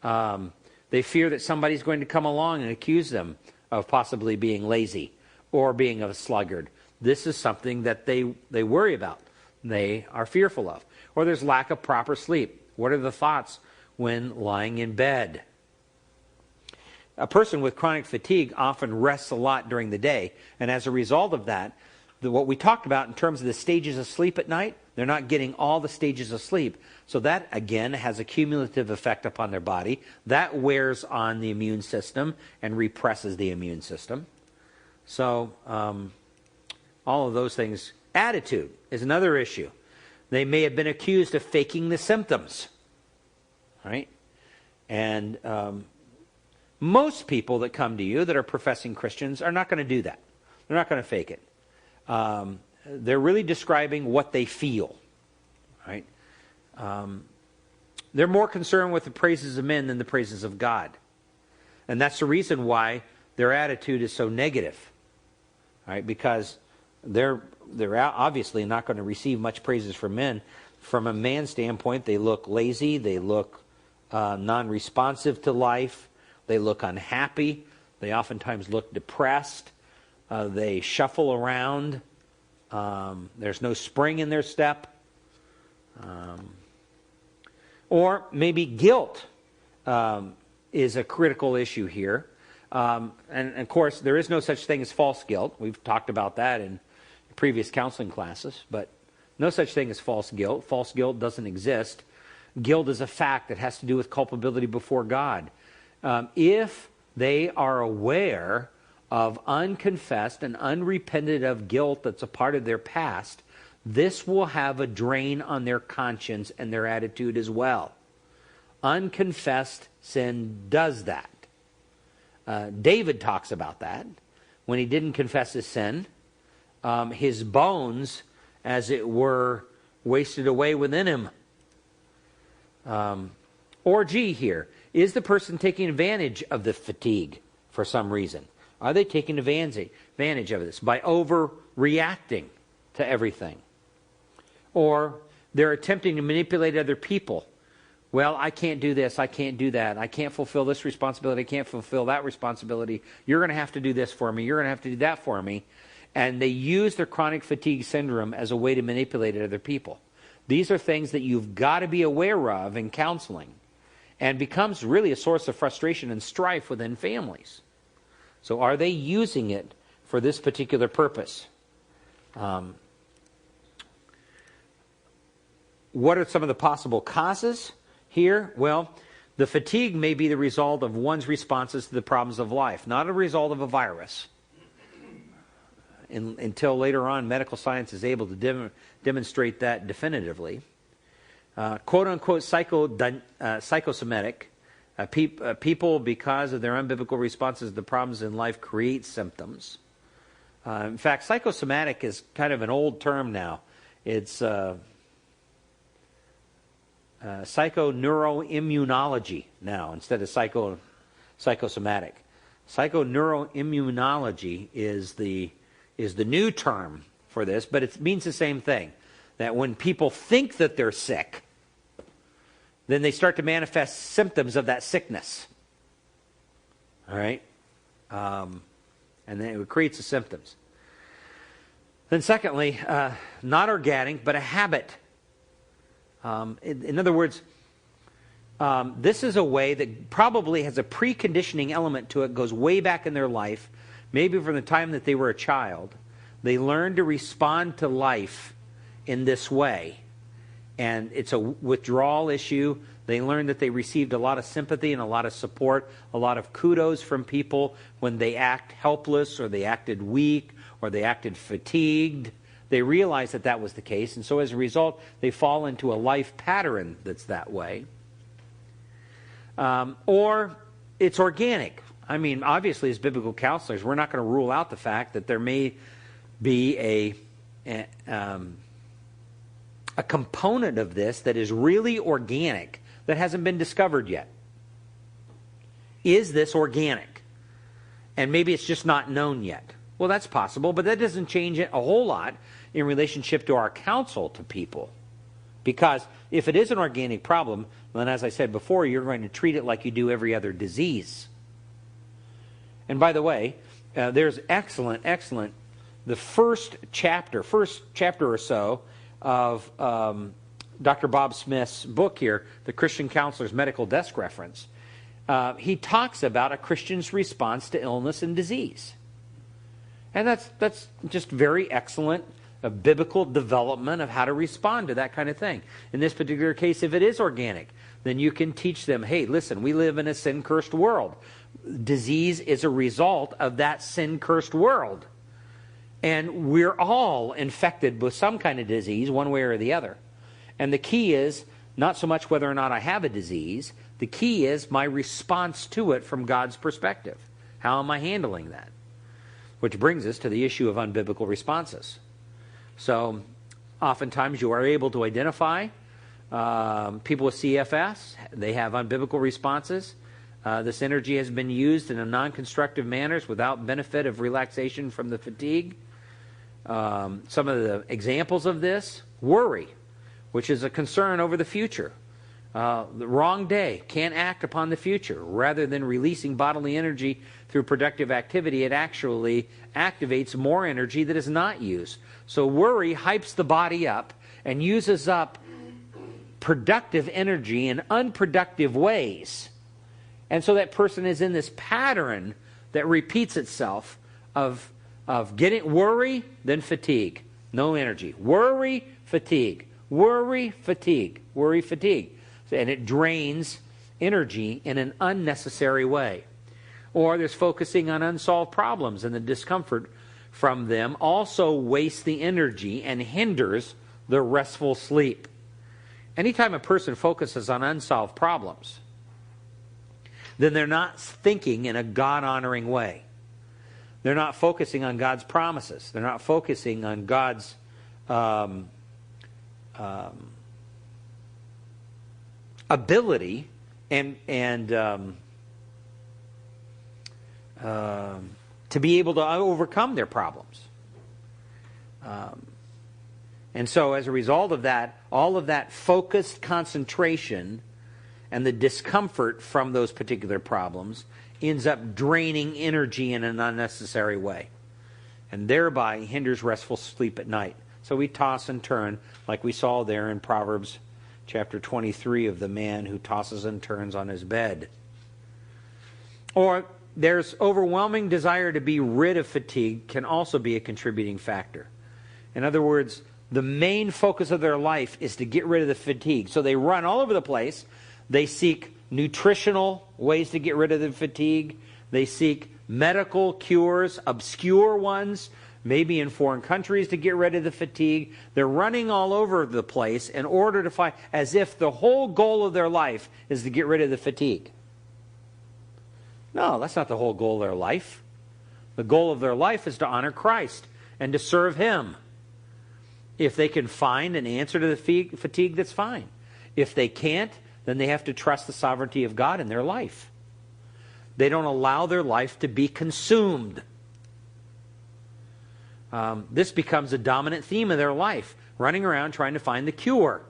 They fear that somebody's going to come along and accuse them of possibly being lazy or being a sluggard. This is something that they worry about. They are fearful of. Or there's lack of proper sleep. What are the thoughts when lying in bed? A person with chronic fatigue often rests a lot during the day, and as a result of that, what we talked about in terms of the stages of sleep at night, they're not getting all the stages of sleep. So that, again, has a cumulative effect upon their body. That wears on the immune system and represses the immune system. So all of those things. Attitude is another issue. They may have been accused of faking the symptoms. Right? And most people that come to you that are professing Christians are not going to do that. They're not going to fake it. They're really describing what they feel. Right? They're more concerned with the praises of men than the praises of God. And that's the reason why their attitude is so negative. Right? Because they're obviously not going to receive much praises from men. From a man's standpoint, they look lazy. They look non-responsive to life. They look unhappy. They oftentimes look depressed. They shuffle around. There's no spring in their step. Or maybe guilt is a critical issue here. And of course, there is no such thing as false guilt. We've talked about that in previous counseling classes. But no such thing as false guilt. False guilt doesn't exist. Guilt is a fact that has to do with culpability before God. If they are aware of unconfessed and unrepented of guilt that's a part of their past, this will have a drain on their conscience and their attitude as well. Unconfessed sin does that. David talks about that. When he didn't confess his sin, his bones, as it were, wasted away within him. Or G here. Is the person taking advantage of the fatigue for some reason? Are they taking advantage of this by overreacting to everything? Or they're attempting to manipulate other people. Well, I can't do this, I can't do that, I can't fulfill this responsibility, I can't fulfill that responsibility. You're going to have to do this for me, you're going to have to do that for me. And they use their chronic fatigue syndrome as a way to manipulate other people. These are things that you've got to be aware of in counseling. And becomes really a source of frustration and strife within families. So are they using it for this particular purpose? What are some of the possible causes here? Well, the fatigue may be the result of one's responses to the problems of life, not a result of a virus. Until later on, medical science is able to demonstrate that definitively. quote-unquote psychosomatic. People, because of their unbiblical responses to problems in life, create symptoms. In fact, psychosomatic is kind of an old term now. It's psychoneuroimmunology now instead of psychosomatic. Psychoneuroimmunology is the new term for this, but it means the same thing. That when people think that they're sick, then they start to manifest symptoms of that sickness. All right? And then it creates the symptoms. Then secondly, not organic, but a habit. In other words, this is a way that probably has a preconditioning element to it, goes way back in their life, maybe from the time that they were a child. They learn to respond to life in this way. And it's a withdrawal issue. They learn that they received a lot of sympathy and a lot of support, a lot of kudos from people when they act helpless or they acted weak or they acted fatigued. They realize that that was the case, and so as a result, they fall into a life pattern that's that way. Or it's organic. I mean, obviously, as biblical counselors, we're not going to rule out the fact that there may be a component of this that is really organic that hasn't been discovered yet. Is this organic? And maybe it's just not known yet. Well, that's possible, but that doesn't change it a whole lot in relationship to our counsel to people. Because if it is an organic problem, then as I said before, you're going to treat it like you do every other disease. And by the way, there's excellent, the first chapter or so of Dr. Bob Smith's book here, The Christian Counselor's Medical Desk Reference. He talks about a Christian's response to illness and disease. And that's just very excellent biblical development of how to respond to that kind of thing. In this particular case, if it is organic, then you can teach them, hey, listen, we live in a sin-cursed world. Disease is a result of that sin-cursed world. And we're all infected with some kind of disease, one way or the other. And the key is not so much whether or not I have a disease. The key is my response to it from God's perspective. How am I handling that? Which brings us to the issue of unbiblical responses. So, oftentimes you are able to identify people with CFS. They have unbiblical responses. This energy has been used in a non-constructive manners without benefit of relaxation from the fatigue. Some of the examples of this: worry, which is a concern over the future. The wrong day, can't act upon the future. Rather than releasing bodily energy through productive activity, it actually activates more energy that is not used. So worry hypes the body up and uses up productive energy in unproductive ways. And so that person is in this pattern that repeats itself of getting worry, then fatigue. No energy. Worry, fatigue. Worry, fatigue. Worry, fatigue. And it drains energy in an unnecessary way. Or there's focusing on unsolved problems, and the discomfort from them also wastes the energy and hinders the restful sleep. Anytime a person focuses on unsolved problems, then they're not thinking in a God-honoring way. They're not focusing on God's promises. They're not focusing on God's ability and to be able to overcome their problems. And so as a result of that, all of that focused concentration and the discomfort from those particular problems ends up draining energy in an unnecessary way, and thereby hinders restful sleep at night. So we toss and turn, like we saw there in Proverbs chapter 23 of the man who tosses and turns on his bed. Or there's overwhelming desire to be rid of fatigue can also be a contributing factor. In other words, the main focus of their life is to get rid of the fatigue. So they run all over the place. They seek nutritional ways to get rid of the fatigue. They seek medical cures, obscure ones, maybe in foreign countries to get rid of the fatigue. They're running all over the place in order to find, as if the whole goal of their life is to get rid of the fatigue. No, that's not the whole goal of their life. The goal of their life is to honor Christ and to serve Him. If they can find an answer to the fatigue, that's fine. If they can't, then they have to trust the sovereignty of God in their life. They don't allow their life to be consumed. This becomes a dominant theme of their life, running around trying to find the cure.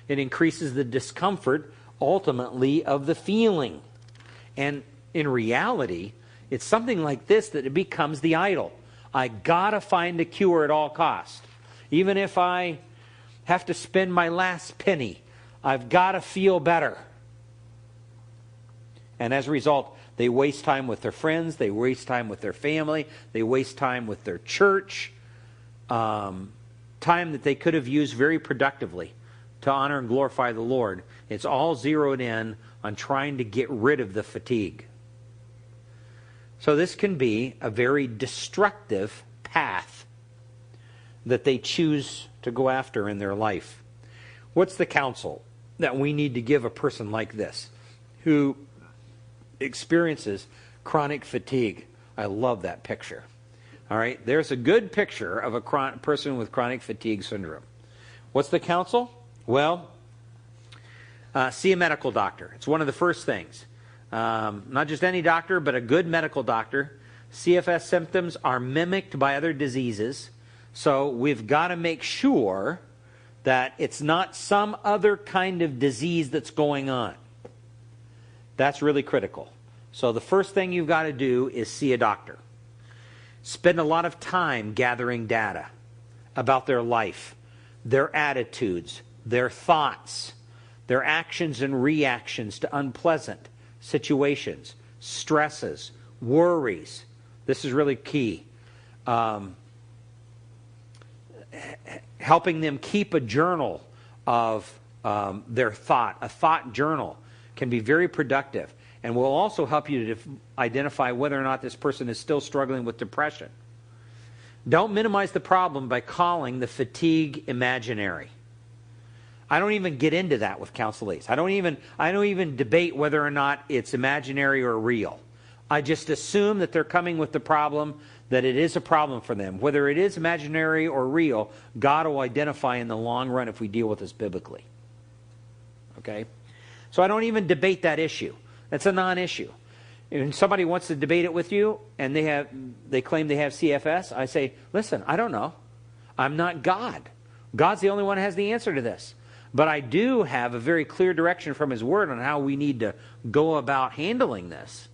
It increases the discomfort, ultimately, of the feeling. And in reality, it's something like this that it becomes the idol. I gotta find a cure at all costs. Even if I have to spend my last penny, I've got to feel better. And as a result, they waste time with their friends, they waste time with their family, they waste time with their church, time that they could have used very productively to honor and glorify the Lord. It's all zeroed in on trying to get rid of the fatigue. So this can be a very destructive path that they choose to go after in their life. What's the counsel that we need to give a person like this who experiences chronic fatigue? I love that picture. All right, there's a good picture of a person with chronic fatigue syndrome. What's the counsel? Well, see a medical doctor. It's one of the first things. Not just any doctor, but a good medical doctor. CFS symptoms are mimicked by other diseases, so we've got to make sure that it's not some other kind of disease that's going on. That's really critical. So the first thing you've got to do is see a doctor. Spend a lot of time gathering data about their life, their attitudes, their thoughts, their actions and reactions to unpleasant situations, stresses, worries. This is really key. Helping them keep a journal of their thought. A thought journal can be very productive and will also help you to identify whether or not this person is still struggling with depression. Don't minimize the problem by calling the fatigue imaginary. I don't even get into that with counselees. I don't even debate whether or not it's imaginary or real. I just assume that they're coming with the problem, that it is a problem for them. Whether it is imaginary or real, God will identify in the long run if we deal with this biblically. Okay? So I don't even debate that issue. That's a non-issue. If somebody wants to debate it with you and they claim they have CFS, I say, listen, I don't know. I'm not God. God's the only one who has the answer to this. But I do have a very clear direction from His Word on how we need to go about handling this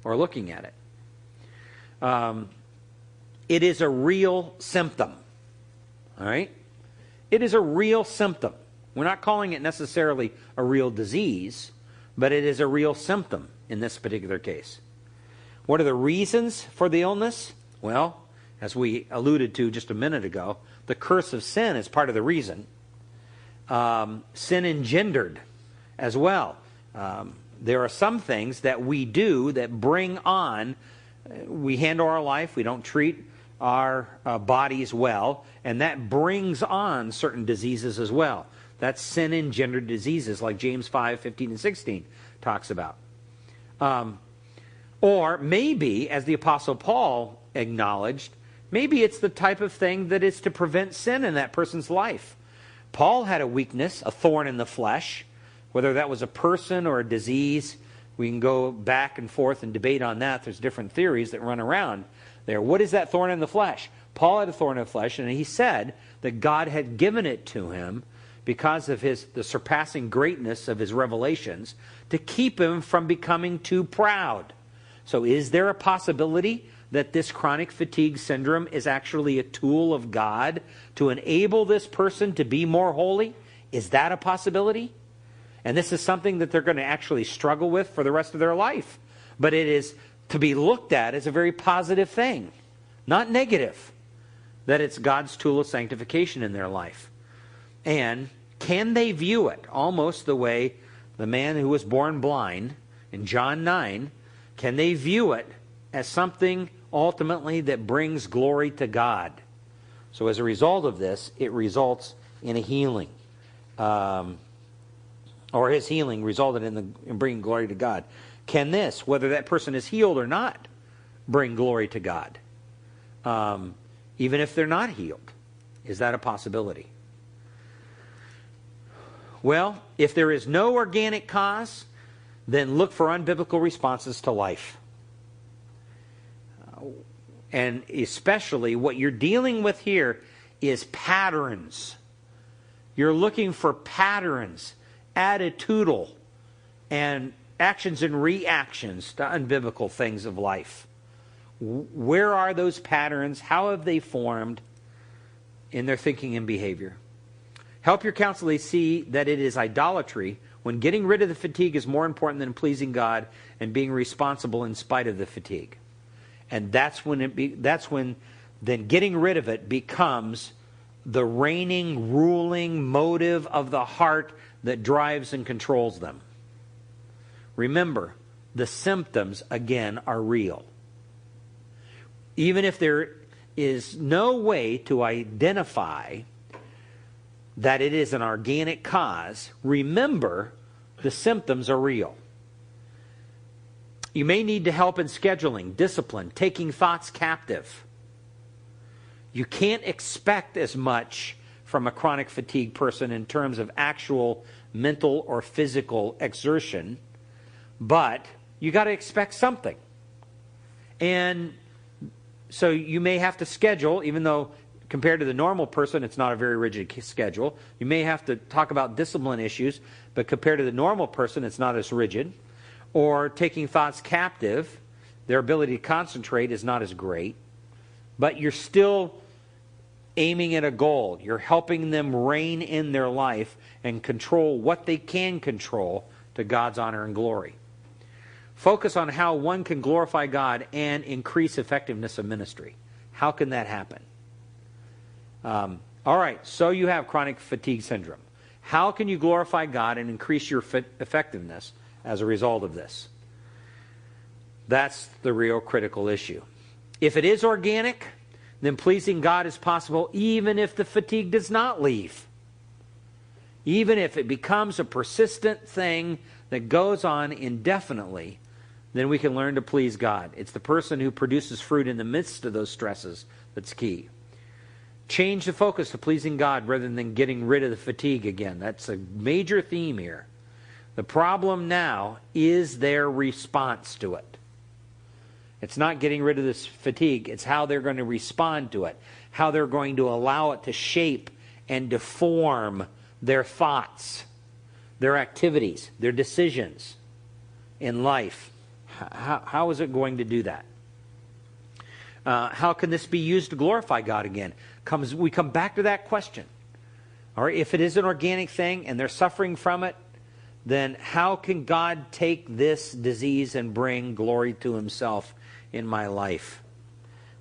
or looking at it. It is a real symptom. All right? It is a real symptom. We're not calling it necessarily a real disease, but it is a real symptom in this particular case. What are the reasons for the illness? Well, as we alluded to just a minute ago, the curse of sin is part of the reason. Sin engendered as well. There are some things that we do that bring on, we handle our life, we don't treat our bodies well, and that brings on certain diseases as well. That's sin engendered diseases like James 5:15 and 16 talks about. Or maybe, as the Apostle Paul acknowledged, maybe it's the type of thing that is to prevent sin in that person's life. Paul had a weakness, a thorn in the flesh. Whether that was a person or a disease, we can go back and forth and debate on that. There's different theories that run around there. What is that thorn in the flesh? Paul had a thorn in the flesh, and he said that God had given it to him because of the surpassing greatness of his revelations to keep him from becoming too proud. So is there a possibility that this chronic fatigue syndrome is actually a tool of God to enable this person to be more holy? Is that a possibility? And this is something that they're going to actually struggle with for the rest of their life. But it is to be looked at as a very positive thing, not negative, that it's God's tool of sanctification in their life. And can they view it almost the way the man who was born blind in John 9, can they view it as something ultimately that brings glory to God. So as a result of this, it results in a healing. Or his healing resulted in bringing glory to God. Can this, whether that person is healed or not, bring glory to God? Even if they're not healed, is that a possibility? Well, if there is no organic cause, then look for unbiblical responses to life. And especially what you're dealing with here is patterns. You're looking for patterns, attitudinal, and actions and reactions to unbiblical things of life. Where are those patterns? How have they formed in their thinking and behavior? Help your counselor see that it is idolatry when getting rid of the fatigue is more important than pleasing God and being responsible in spite of the fatigue. And that's when then getting rid of it becomes the reigning, ruling motive of the heart that drives and controls them. Remember, the symptoms, again, are real. Even if there is no way to identify that it is an organic cause, remember, the symptoms are real. You may need to help in scheduling, discipline, taking thoughts captive. You can't expect as much from a chronic fatigue person in terms of actual mental or physical exertion, but you got to expect something. And so you may have to schedule, even though compared to the normal person, it's not a very rigid schedule. You may have to talk about discipline issues, but compared to the normal person, it's not as rigid. Or taking thoughts captive, their ability to concentrate is not as great. But you're still aiming at a goal. You're helping them reign in their life and control what they can control to God's honor and glory. Focus on how one can glorify God and increase effectiveness of ministry. How can that happen? All right, so you have chronic fatigue syndrome. How can you glorify God and increase your effectiveness as a result of this? That's the real critical issue. If it is organic, then pleasing God is possible even if the fatigue does not leave. Even if it becomes a persistent thing that goes on indefinitely, then we can learn to please God. It's the person who produces fruit in the midst of those stresses that's key. Change the focus to pleasing God rather than getting rid of the fatigue again. That's a major theme here. The problem now is their response to it. It's not getting rid of this fatigue. It's how they're going to respond to it. How they're going to allow it to shape and deform their thoughts, their activities, their decisions in life. How is it going to do that? How can this be used to glorify God again? We come back to that question. All right, if it is an organic thing and they're suffering from it, then how can God take this disease and bring glory to himself in my life?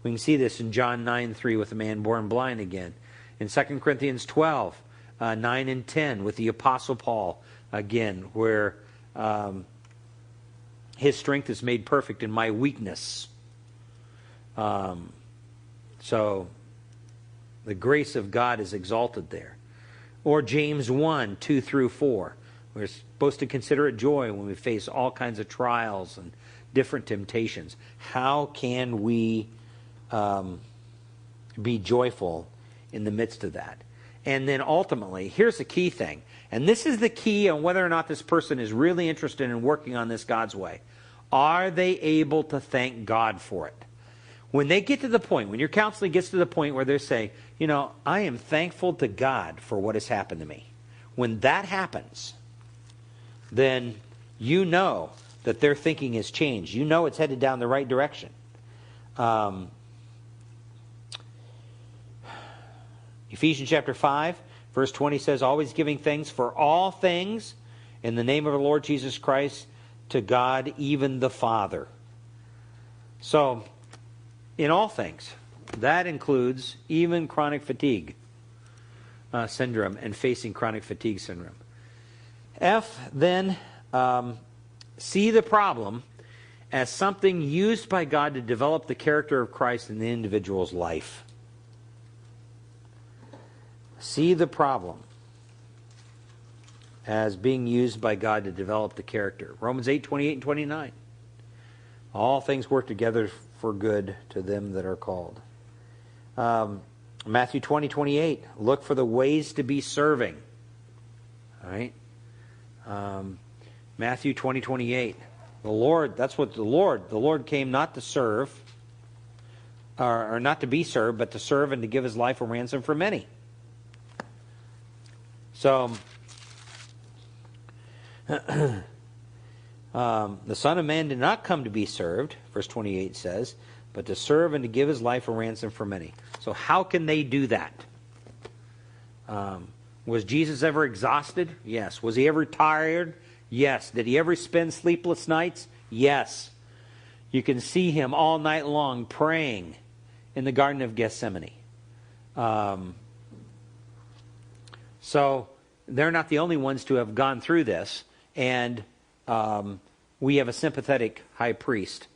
We can see this in John 9:3 with the man born blind again. In 2 Corinthians 12, 9 and 10 with the Apostle Paul again, where his strength is made perfect in my weakness. So the grace of God is exalted there. Or James 1, 2 through 4. We're supposed to consider it joy when we face all kinds of trials and different temptations. How can we be joyful in the midst of that? And then ultimately, here's the key thing. And this is the key on whether or not this person is really interested in working on this God's way. Are they able to thank God for it? When they get to the point, when your counseling gets to the point where they say, I am thankful to God for what has happened to me. When that happens, then you know that their thinking has changed. You know it's headed down the right direction. Ephesians chapter 5, verse 20 says, always giving thanks for all things in the name of our Lord Jesus Christ to God, even the Father. So, in all things, that includes even chronic fatigue syndrome and facing chronic fatigue syndrome. F, then, see the problem as something used by God to develop the character of Christ in the individual's life. See the problem as being used by God to develop the character. Romans 8, 28 and 29. All things work together for good to them that are called. Matthew 20, 28. Look for the ways to be serving. All right? Matthew 20, 28. The Lord, that's what the Lord came not to serve, or not to be served, but to serve and to give his life a ransom for many. So, the Son of Man did not come to be served, verse 28 says, but to serve and to give his life a ransom for many. So how can they do that? Was Jesus ever exhausted? Yes. Was he ever tired? Yes. Did he ever spend sleepless nights? Yes. You can see him all night long praying in the Garden of Gethsemane. So they're not the only ones to have gone through this. And we have a sympathetic high priest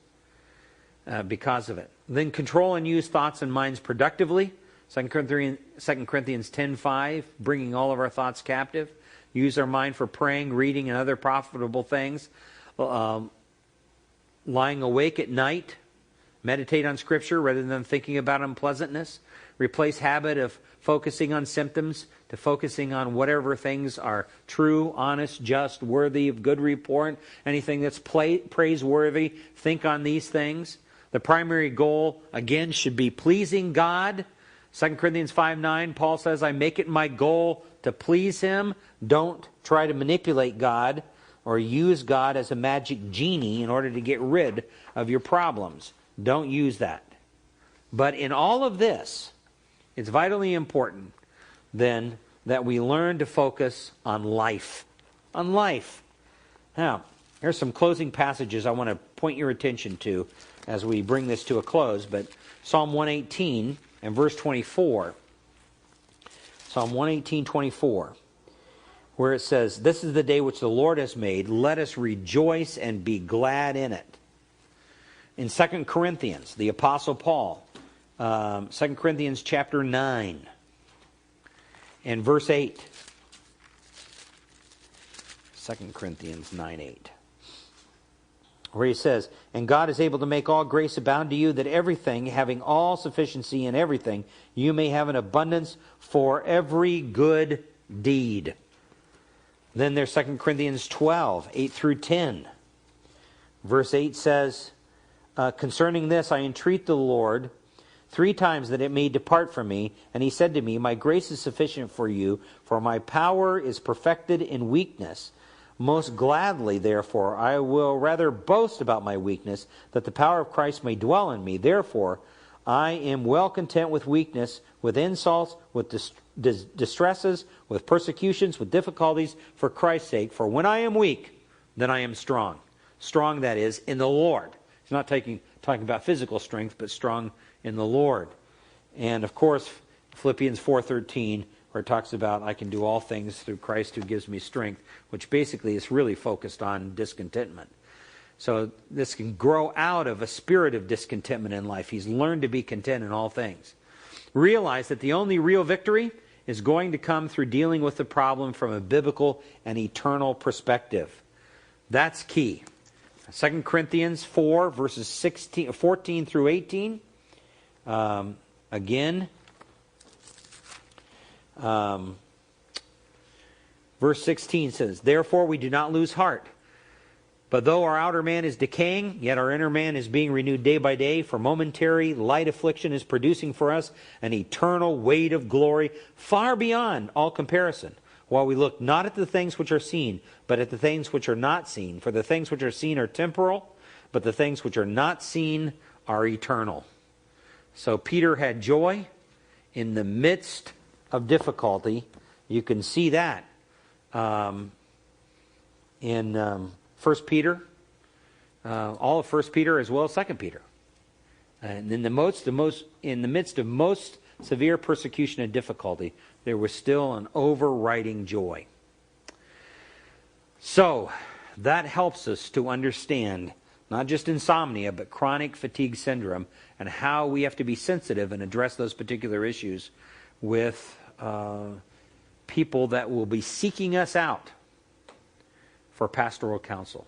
because of it. Then control and use thoughts and minds productively. 2 Corinthians 10:5, bringing all of our thoughts captive. Use our mind for praying, reading, and other profitable things. Lying awake at night. Meditate on Scripture rather than thinking about unpleasantness. Replace habit of focusing on symptoms to focusing on whatever things are true, honest, just, worthy of good report. Anything that's praiseworthy, think on these things. The primary goal, again, should be pleasing God. 2 Corinthians 5:9, Paul says, I make it my goal to please him. Don't try to manipulate God or use God as a magic genie in order to get rid of your problems. Don't use that. But in all of this, it's vitally important then that we learn to focus on life. On life. Now, here's some closing passages I want to point your attention to as we bring this to a close. But Psalm 118 and verse 24. Psalm 118:24, where it says, This is the day which the Lord has made. Let us rejoice and be glad in it. In 2 Corinthians, the Apostle Paul, 2 Corinthians chapter 9 and verse 8. 2 Corinthians 9:8. Where he says, And God is able to make all grace abound to you, that everything, having all sufficiency in everything, you may have an abundance for every good deed. Then there's 2 Corinthians 12, 8 through 10. Verse 8 says, Concerning this I entreat the Lord 3 times that it may depart from me. And he said to me, My grace is sufficient for you, for my power is perfected in weakness. Most gladly, therefore, I will rather boast about my weakness, that the power of Christ may dwell in me. Therefore, I am well content with weakness, with insults, with distresses, with persecutions, with difficulties, for Christ's sake. For when I am weak, then I am strong. Strong, that is, in the Lord. He's not talking about physical strength, but strong in the Lord. And, of course, Philippians 4:13, where it talks about I can do all things through Christ who gives me strength, which basically is really focused on discontentment. So this can grow out of a spirit of discontentment in life. He's learned to be content in all things. Realize that the only real victory is going to come through dealing with the problem from a biblical and eternal perspective. That's key. 2 Corinthians 4, verses 14 through 18. Again, verse 16 says, Therefore we do not lose heart. But though our outer man is decaying, yet our inner man is being renewed day by day, for momentary light affliction is producing for us an eternal weight of glory far beyond all comparison. While we look not at the things which are seen, but at the things which are not seen. For the things which are seen are temporal, but the things which are not seen are eternal. So Peter had joy in the midst of difficulty. You can see that in 1 Peter, all of 1 Peter as well as 2 Peter. And in the midst of most severe persecution and difficulty, there was still an overriding joy. So that helps us to understand not just insomnia, but chronic fatigue syndrome, and how we have to be sensitive and address those particular issues with people that will be seeking us out for pastoral counsel.